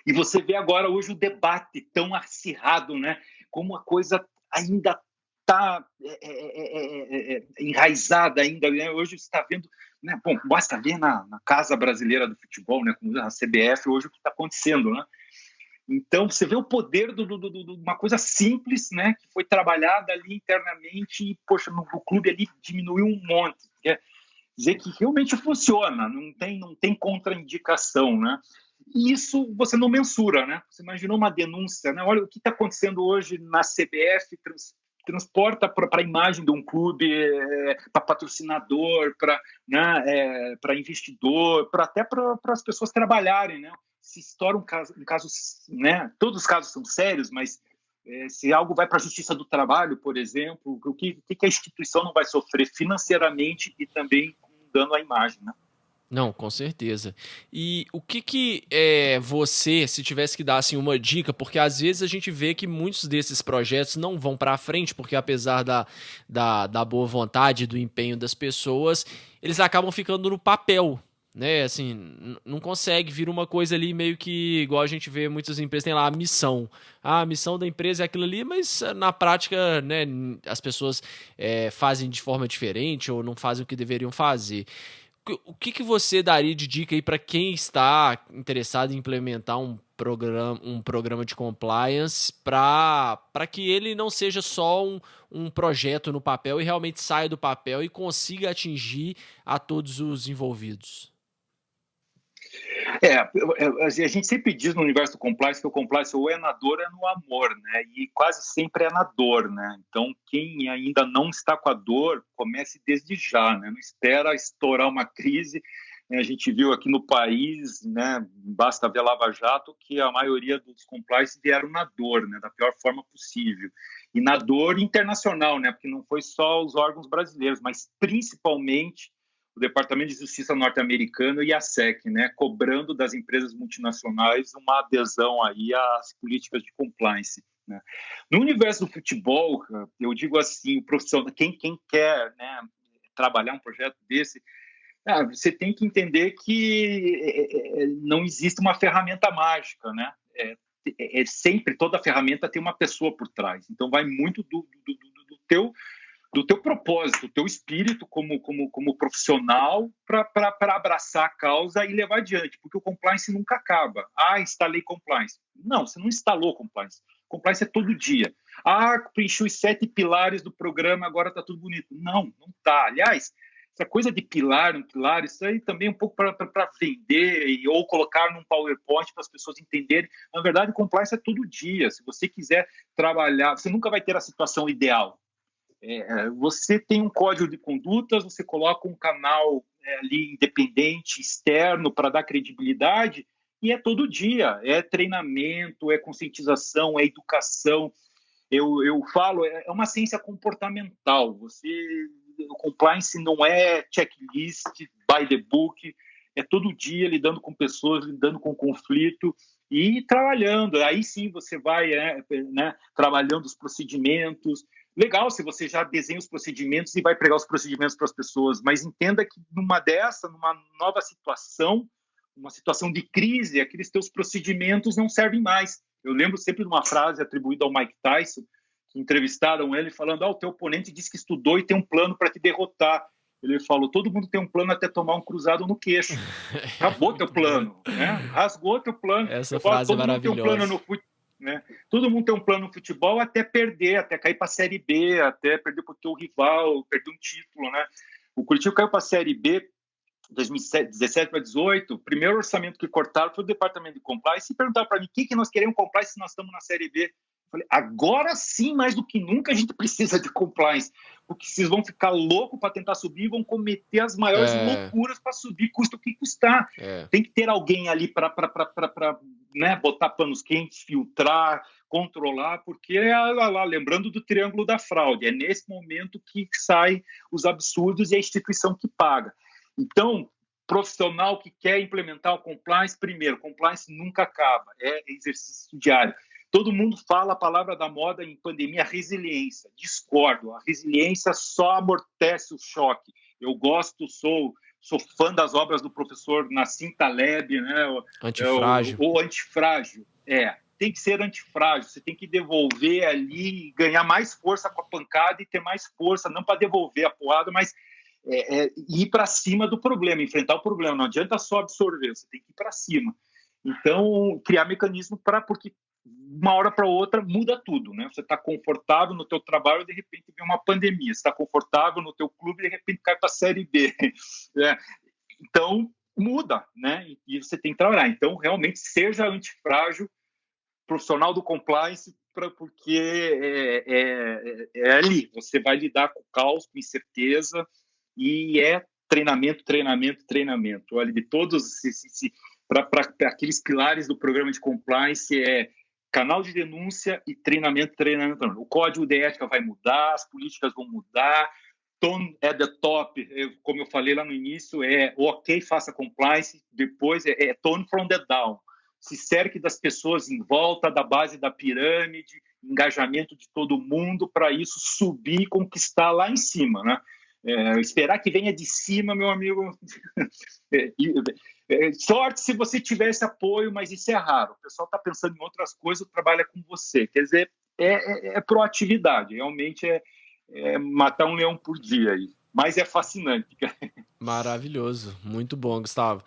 E você vê agora hoje o debate tão acirrado, né? Como a coisa ainda está enraizada ainda, né? Hoje você está vendo, né? Bom, basta ver na Casa Brasileira do Futebol, né? Com a CBF, hoje o que está acontecendo, né? Então, você vê o poder de uma coisa simples, né, que foi trabalhada ali internamente e, poxa, no clube ali diminuiu um monte. Quer dizer que realmente funciona, não tem contraindicação, né? E isso você não mensura, né? Você imaginou uma denúncia, né? Olha o que está acontecendo hoje na CBF, transporta para a imagem de um clube, para patrocinador, para investidor, até para as pessoas trabalharem, né? Se estoura um caso, né? Todos os casos são sérios, mas se algo vai para a Justiça do Trabalho, por exemplo, o que a instituição não vai sofrer financeiramente e também com dano à imagem, né? Não, com certeza. E o que você, se tivesse que dar assim, uma dica, porque às vezes a gente vê que muitos desses projetos não vão para frente, porque apesar da boa vontade, do empenho das pessoas, eles acabam ficando no papel, né? Assim, não consegue vir uma coisa ali meio que, igual a gente vê muitas empresas, tem lá a missão. A missão da empresa é aquilo ali, mas na prática, né, as pessoas fazem de forma diferente ou não fazem o que deveriam fazer. O que você daria de dica aí para quem está interessado em implementar um programa de compliance para que ele não seja só um projeto no papel e realmente saia do papel e consiga atingir a todos os envolvidos? A gente sempre diz no universo do compliance que o compliance ou é na dor ou é no amor, né? E quase sempre é na dor, né? Então, quem ainda não está com a dor, comece desde já, né? Não espera estourar uma crise. A gente viu aqui no país, né? Basta ver a Lava Jato, que a maioria dos compliance vieram na dor, né? Da pior forma possível. E na dor internacional, né? Porque não foi só os órgãos brasileiros, mas principalmente o Departamento de Justiça norte-americano e a SEC, né, cobrando das empresas multinacionais uma adesão aí às políticas de compliance, né. No universo do futebol, eu digo assim, o profissional, quem quer, né, trabalhar um projeto desse, você tem que entender que não existe uma ferramenta mágica, né? Sempre toda ferramenta tem uma pessoa por trás. Então vai muito do teu propósito, do teu espírito como profissional para abraçar a causa e levar adiante, porque o compliance nunca acaba. Instalei compliance. Não, você não instalou compliance. Compliance é todo dia. Preenchi os 7 pilares do programa, agora está tudo bonito. Não está. Aliás, essa coisa de pilar, isso aí também é um pouco para vender ou colocar num PowerPoint para as pessoas entenderem. Na verdade, compliance é todo dia. Se você quiser trabalhar, você nunca vai ter a situação ideal. Você tem um código de condutas, você coloca um canal ali independente, externo, para dar credibilidade, e é todo dia, é treinamento, é conscientização, é educação. Eu falo, é uma ciência comportamental. o compliance não é checklist, by the book, é todo dia lidando com pessoas, lidando com conflito e trabalhando. Aí sim você vai né, trabalhando os procedimentos. Legal se você já desenha os procedimentos e vai pregar os procedimentos para as pessoas, mas entenda que numa nova situação, uma situação de crise, aqueles teus procedimentos não servem mais. Eu lembro sempre de uma frase atribuída ao Mike Tyson, que entrevistaram ele falando, o teu oponente disse que estudou e tem um plano para te derrotar. Ele falou, todo mundo tem um plano até tomar um cruzado no queixo. Acabou teu plano, né? Rasgou teu plano. Essa frase é maravilhosa. Todo mundo tem um plano no futebol até perder, até cair para a Série B, até perder para o teu rival, perder um título, né? O Curitiba caiu para a Série B 2017 para 2018, o primeiro orçamento que cortaram foi o departamento de compliance e perguntaram para mim, o que nós queremos compliance se nós estamos na Série B? Eu falei, agora sim, mais do que nunca, a gente precisa de compliance, porque vocês vão ficar loucos para tentar subir e vão cometer as maiores loucuras para subir, custa o que custar. Tem que ter alguém ali para né, botar panos quentes, filtrar, controlar, porque lembrando do triângulo da fraude, é nesse momento que saem os absurdos e a instituição que paga. Então, profissional que quer implementar o compliance, primeiro, compliance nunca acaba, é exercício diário. Todo mundo fala a palavra da moda em pandemia, resiliência. Discordo, a resiliência só amortece o choque. Eu gosto, sou fã das obras do professor Nassim Taleb, né? Antifrágil. O antifrágil, tem que ser antifrágil, você tem que devolver ali, ganhar mais força com a pancada e ter mais força, não para devolver a porrada, mas ir para cima do problema, enfrentar o problema. Não adianta só absorver, você tem que ir para cima. Então, criar mecanismo porque uma hora para outra muda tudo, né? Você está confortável no teu trabalho, de repente vem uma pandemia. Você está confortável no teu clube, de repente cai para a Série B. Então, muda, né? E você tem que trabalhar. Então, realmente, seja antifrágil, profissional do compliance, porque é ali. Você vai lidar com o caos, com incerteza, e treinamento. Olha, de todos para aqueles pilares do programa de compliance canal de denúncia e treinamento. O código de ética vai mudar, as políticas vão mudar, tone at the top, como eu falei lá no início, ok, faça compliance, depois tone from the down. Se cerque das pessoas em volta da base da pirâmide, engajamento de todo mundo para isso subir e conquistar lá em cima, né? Esperar que venha de cima, meu amigo. Sorte se você tiver esse apoio, mas isso é raro. O pessoal está pensando em outras coisas, trabalha com você. Quer dizer, proatividade. Realmente matar um leão por dia. Mas é fascinante. Maravilhoso. Muito bom, Gustavo.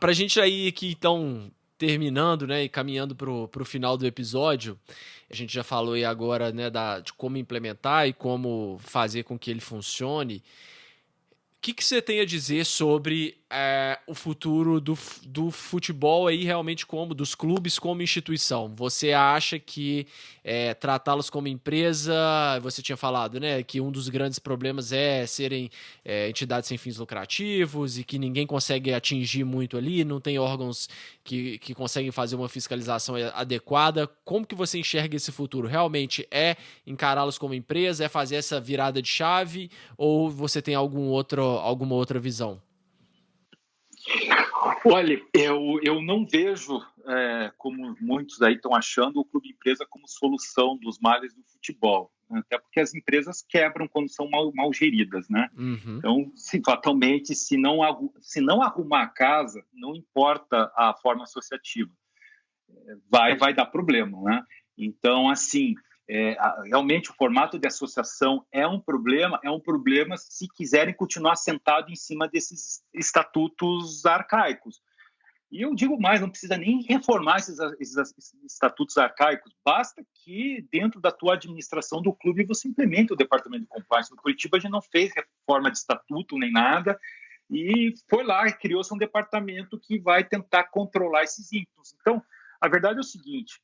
Para a gente aí aqui, então, terminando, né, e caminhando para o final do episódio, a gente já falou aí agora, né, de como implementar e como fazer com que ele funcione. O que você tem a dizer sobre o futuro do futebol aí realmente dos clubes como instituição? Você acha que tratá-los como empresa, você tinha falado, né, que um dos grandes problemas é serem entidades sem fins lucrativos e que ninguém consegue atingir muito ali, não tem órgãos que conseguem fazer uma fiscalização adequada. Como que você enxerga esse futuro? Realmente é encará-los como empresa, é fazer essa virada de chave, ou você tem alguma outra visão? Olha, eu não vejo, como muitos aí estão achando, o clube empresa como solução dos males do futebol. Até porque as empresas quebram quando são mal geridas, né? Uhum. Então, fatalmente, se não arrumar a casa, não importa a forma associativa, vai dar problema, né? Então, assim, realmente o formato de associação é um problema se quiserem continuar sentado em cima desses estatutos arcaicos. E eu digo mais, não precisa nem reformar esses estatutos arcaicos, basta que dentro da tua administração do clube você implemente o departamento de compliance. No Curitiba a gente não fez reforma de estatuto nem nada, e foi lá, criou-se um departamento que vai tentar controlar esses ímpetos. Então, a verdade é o seguinte: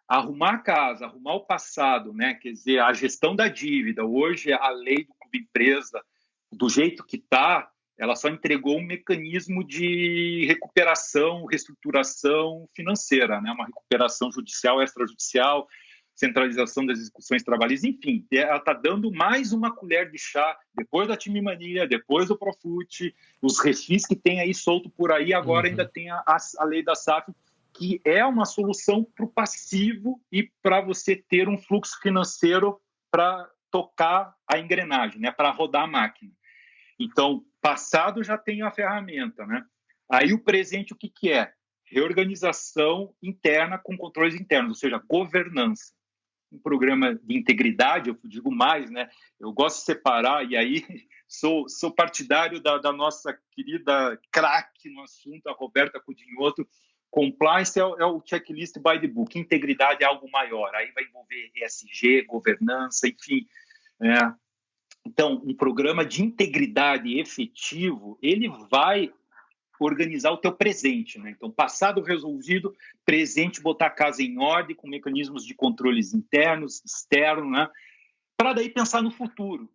arrumar a casa, arrumar o passado, né? Quer dizer, a gestão da dívida. Hoje, a lei do clube empresa, do jeito que está, ela só entregou um mecanismo de recuperação, reestruturação financeira, né? Uma recuperação judicial, extrajudicial. centralização das execuções trabalhistas, enfim, ela está dando mais uma colher de chá, depois da Time Mania, depois do Profut, os refis que tem aí solto por aí, agora ainda tem a lei da SAF, que é uma solução para o passivo e para você ter um fluxo financeiro para tocar a engrenagem, né, para rodar a máquina. Então, passado já tem a ferramenta, né? Aí o presente o que é? Reorganização interna com controles internos, ou seja, governança. Um programa de integridade, eu digo mais, né? Eu gosto de separar, e aí sou partidário da nossa querida craque no assunto, a Roberta Cudinhoto. Compliance é o checklist by the book, integridade é algo maior, aí vai envolver ESG, governança, enfim. Então, um programa de integridade efetivo, ele vai organizar o teu presente, né? Então, passado resolvido, presente, botar a casa em ordem, com mecanismos de controles internos, externos, né? Para daí pensar no futuro.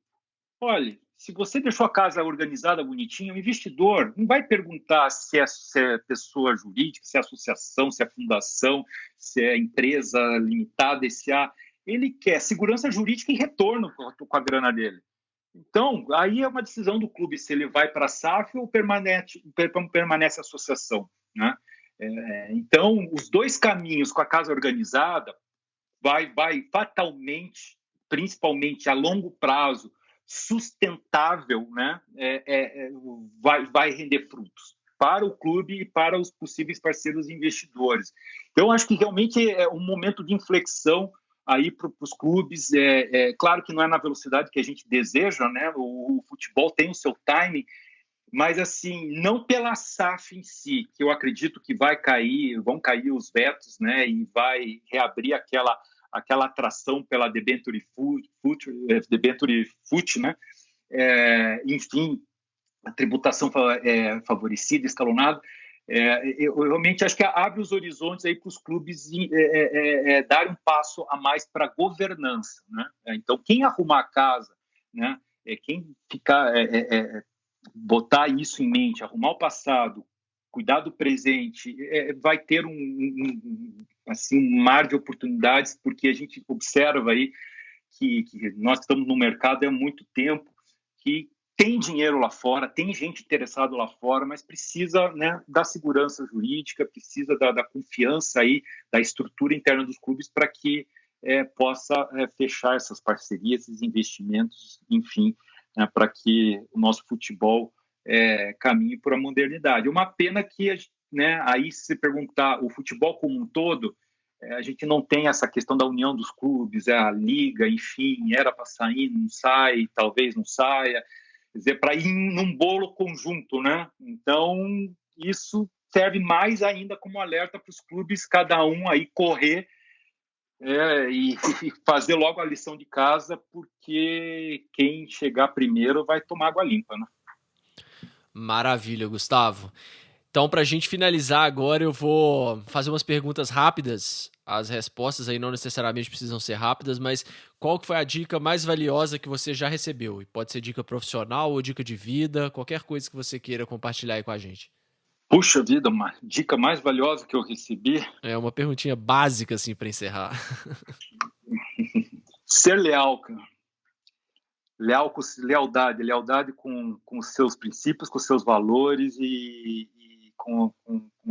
Olha, se você deixou a casa organizada, bonitinha, o investidor não vai perguntar se é pessoa jurídica, se é associação, se é fundação, se é empresa limitada, SA. Ele quer segurança jurídica e retorno com a grana dele. Então, aí é uma decisão do clube se ele vai para a SAF ou permanece a associação, né? Então, os dois caminhos com a casa organizada vai fatalmente, principalmente a longo prazo, sustentável, né? Vai render frutos para o clube e para os possíveis parceiros investidores. Então, acho que realmente é um momento de inflexão aí para os clubes. Claro que não é na velocidade que a gente deseja, né? O futebol tem o seu timing, mas assim, não pela SAF em si, que eu acredito que vão cair os vetos, né? E vai reabrir aquela atração pela debenture FUT, né? Enfim, a tributação favorecida, escalonada. Eu realmente acho que abre os horizontes aí para os clubes darem um passo a mais para a governança, né? Então, quem arrumar a casa, né? Quem ficar botar isso em mente, arrumar o passado, cuidar do presente, vai ter um mar de oportunidades, porque a gente observa aí que nós estamos no mercado há muito tempo, que tem dinheiro lá fora, tem gente interessada lá fora, mas precisa, né, da segurança jurídica, precisa da confiança aí, da estrutura interna dos clubes para que possa fechar essas parcerias, esses investimentos, enfim, né, para que o nosso futebol caminhe para a modernidade. Uma pena que, né, aí se você perguntar o futebol como um todo, a gente não tem essa questão da união dos clubes, a liga, enfim, era para sair, não sai, talvez não saia, quer dizer, para ir num bolo conjunto, né? Então, isso serve mais ainda como alerta para os clubes, cada um aí correr e fazer logo a lição de casa, porque quem chegar primeiro vai tomar água limpa, né? Maravilha, Gustavo. Então, para a gente finalizar agora, eu vou fazer umas perguntas rápidas. As respostas aí não necessariamente precisam ser rápidas, mas qual que foi a dica mais valiosa que você já recebeu? E pode ser dica profissional ou dica de vida, qualquer coisa que você queira compartilhar aí com a gente. Puxa vida, uma dica mais valiosa que eu recebi? É uma perguntinha básica, assim, para encerrar. Ser leal, cara. Lealdade com os seus princípios, com os seus valores e com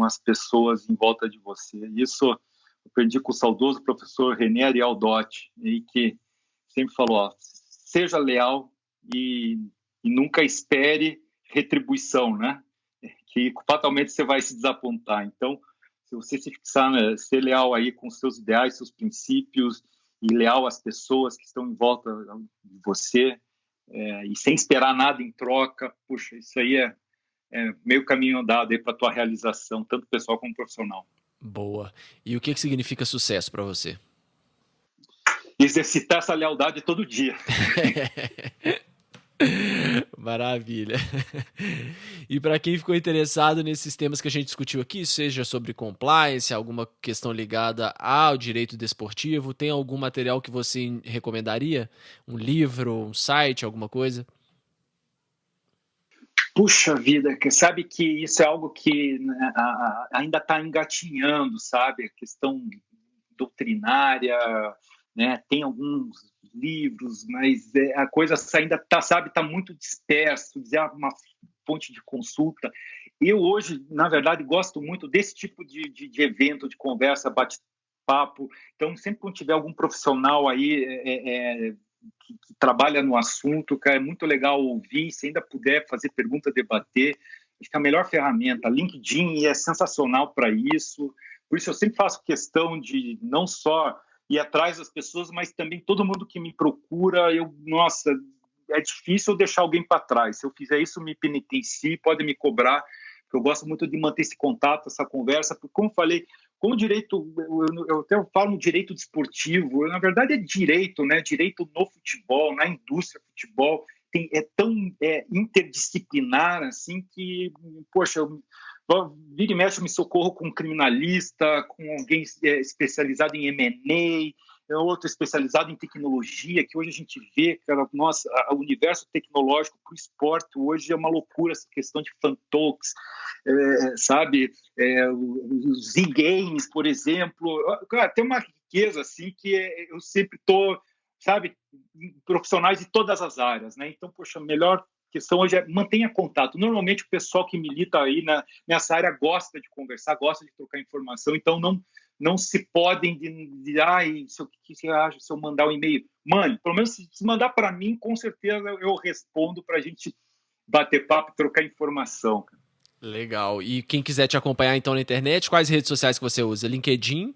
as pessoas em volta de você. Isso eu aprendi com o saudoso professor René Ariel Dotti, que sempre falou, seja leal e nunca espere retribuição, né? Que fatalmente você vai se desapontar. Então, se você se fixar, né, ser leal aí com os seus ideais, seus princípios, e leal às pessoas que estão em volta de você, e sem esperar nada em troca, puxa, isso aí é meio caminho andado aí para a tua realização, tanto pessoal como profissional. Boa. E o que significa sucesso para você? Exercitar essa lealdade todo dia. Maravilha. E para quem ficou interessado nesses temas que a gente discutiu aqui, seja sobre compliance, alguma questão ligada ao direito desportivo, tem algum material que você recomendaria? Um livro, um site, alguma coisa? Puxa vida, sabe que isso é algo que ainda está engatinhando, sabe? A questão doutrinária, né? Tem alguns livros, mas a coisa ainda está muito disperso, dizer uma fonte de consulta. Eu hoje, na verdade, gosto muito desse tipo de evento, de conversa, bate-papo. Então, sempre que tiver algum profissional aí que trabalha no assunto, cara, é muito legal ouvir, se ainda puder fazer pergunta, debater. Acho que a melhor ferramenta, LinkedIn, é sensacional para isso. Por isso eu sempre faço questão de não só ir atrás das pessoas, mas também todo mundo que me procura, nossa, é difícil deixar alguém para trás. Se eu fizer isso, me penitencie, pode me cobrar, porque eu gosto muito de manter esse contato, essa conversa, porque, como falei, como direito, eu até falo direito desportivo, na verdade é direito, né? Direito no futebol, na indústria do futebol, é tão interdisciplinar, assim, que, poxa, vira e mexe, eu me socorro com um criminalista, com alguém especializado em M&A, outro especializado em tecnologia, que hoje a gente vê, cara, nossa, o universo tecnológico para o esporte hoje é uma loucura, essa questão de fan talks, sabe? Os Z-Games, por exemplo. Cara, tem uma riqueza, assim, que eu sempre estou, sabe, profissionais de todas as áreas, né? Então, poxa, melhor questão hoje é mantenha contato. Normalmente o pessoal que milita aí nessa área gosta de conversar, gosta de trocar informação, então não se podem o que você acha se eu mandar um e-mail? Mano, pelo menos se mandar para mim, com certeza eu respondo para a gente bater papo e trocar informação. Legal. E quem quiser te acompanhar então na internet, quais redes sociais que você usa? LinkedIn?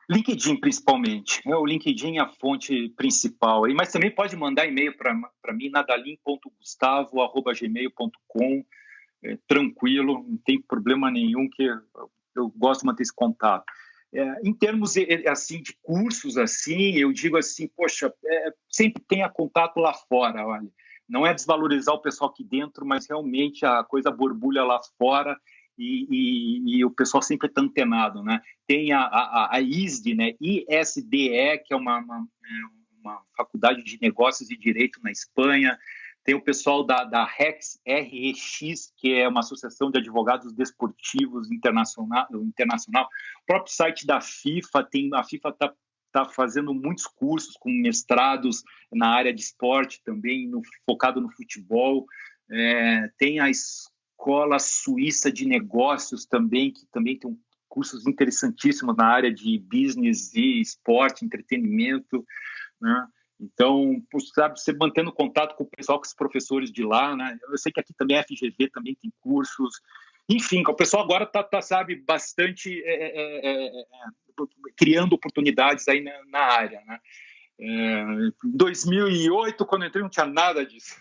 LinkedIn, principalmente. O LinkedIn é a fonte principal. Mas também pode mandar e-mail para mim, nadalim.gustavo@gmail.com. Tranquilo, não tem problema nenhum, que eu gosto de manter esse contato. Em termos assim, de cursos, assim, eu digo assim, poxa, sempre tenha contato lá fora. Olha. Não é desvalorizar o pessoal aqui dentro, mas realmente a coisa borbulha lá fora. E o pessoal sempre está antenado, né? Tem a ISDE, né? ISDE, que é uma faculdade de negócios e direito na Espanha. Tem o pessoal da REX, que é uma associação de advogados desportivos internacional. O próprio site da FIFA, a FIFA está fazendo muitos cursos com mestrados na área de esporte também, focado no futebol. Tem a Escola Suíça de Negócios também, que também tem cursos interessantíssimos na área de business e esporte, entretenimento, né? Então, sabe, você mantendo contato com o pessoal, com os professores de lá, né? Eu sei que aqui também a FGV também tem cursos. Enfim, o pessoal agora está sabe, bastante criando oportunidades aí na área, né? Em 2008, quando eu entrei, não tinha nada disso.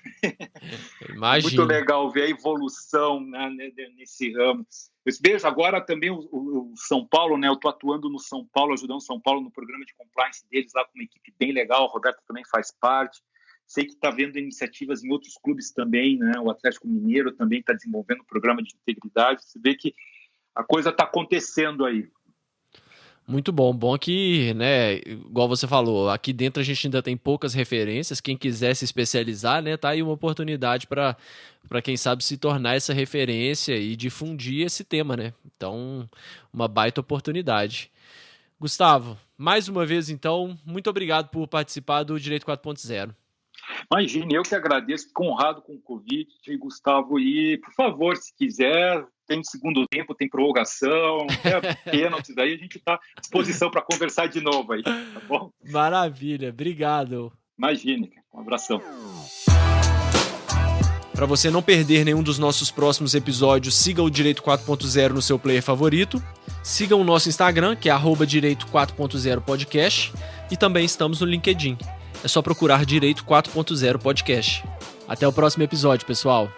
Imagina. Muito legal ver a evolução, né, nesse ramo. Eu vejo agora também o São Paulo, né? Eu estou atuando no São Paulo, ajudando o São Paulo no programa de compliance deles, lá com uma equipe bem legal. O Roberto também faz parte. Sei que está vendo iniciativas em outros clubes também, né? O Atlético Mineiro também está desenvolvendo um programa de integridade. Você vê que a coisa está acontecendo aí. Muito bom. Bom que, né, igual você falou, aqui dentro a gente ainda tem poucas referências. Quem quiser se especializar, né, tá aí uma oportunidade para quem sabe se tornar essa referência e difundir esse tema, né? Então, uma baita oportunidade. Gustavo, mais uma vez, então, muito obrigado por participar do Direito 4.0. Imagine, eu que agradeço, fico honrado com o convite, Gustavo, e, por favor, se quiser, tem segundo tempo, tem prorrogação, pênaltis, aí a gente está à disposição para conversar de novo aí, tá bom? Maravilha, obrigado. Imagine, um abração. Para você não perder nenhum dos nossos próximos episódios, siga o Direito 4.0 no seu player favorito, siga o nosso Instagram, que é @Direito 4.0 Podcast, e também estamos no LinkedIn. É só procurar Direito 4.0 Podcast. Até o próximo episódio, pessoal.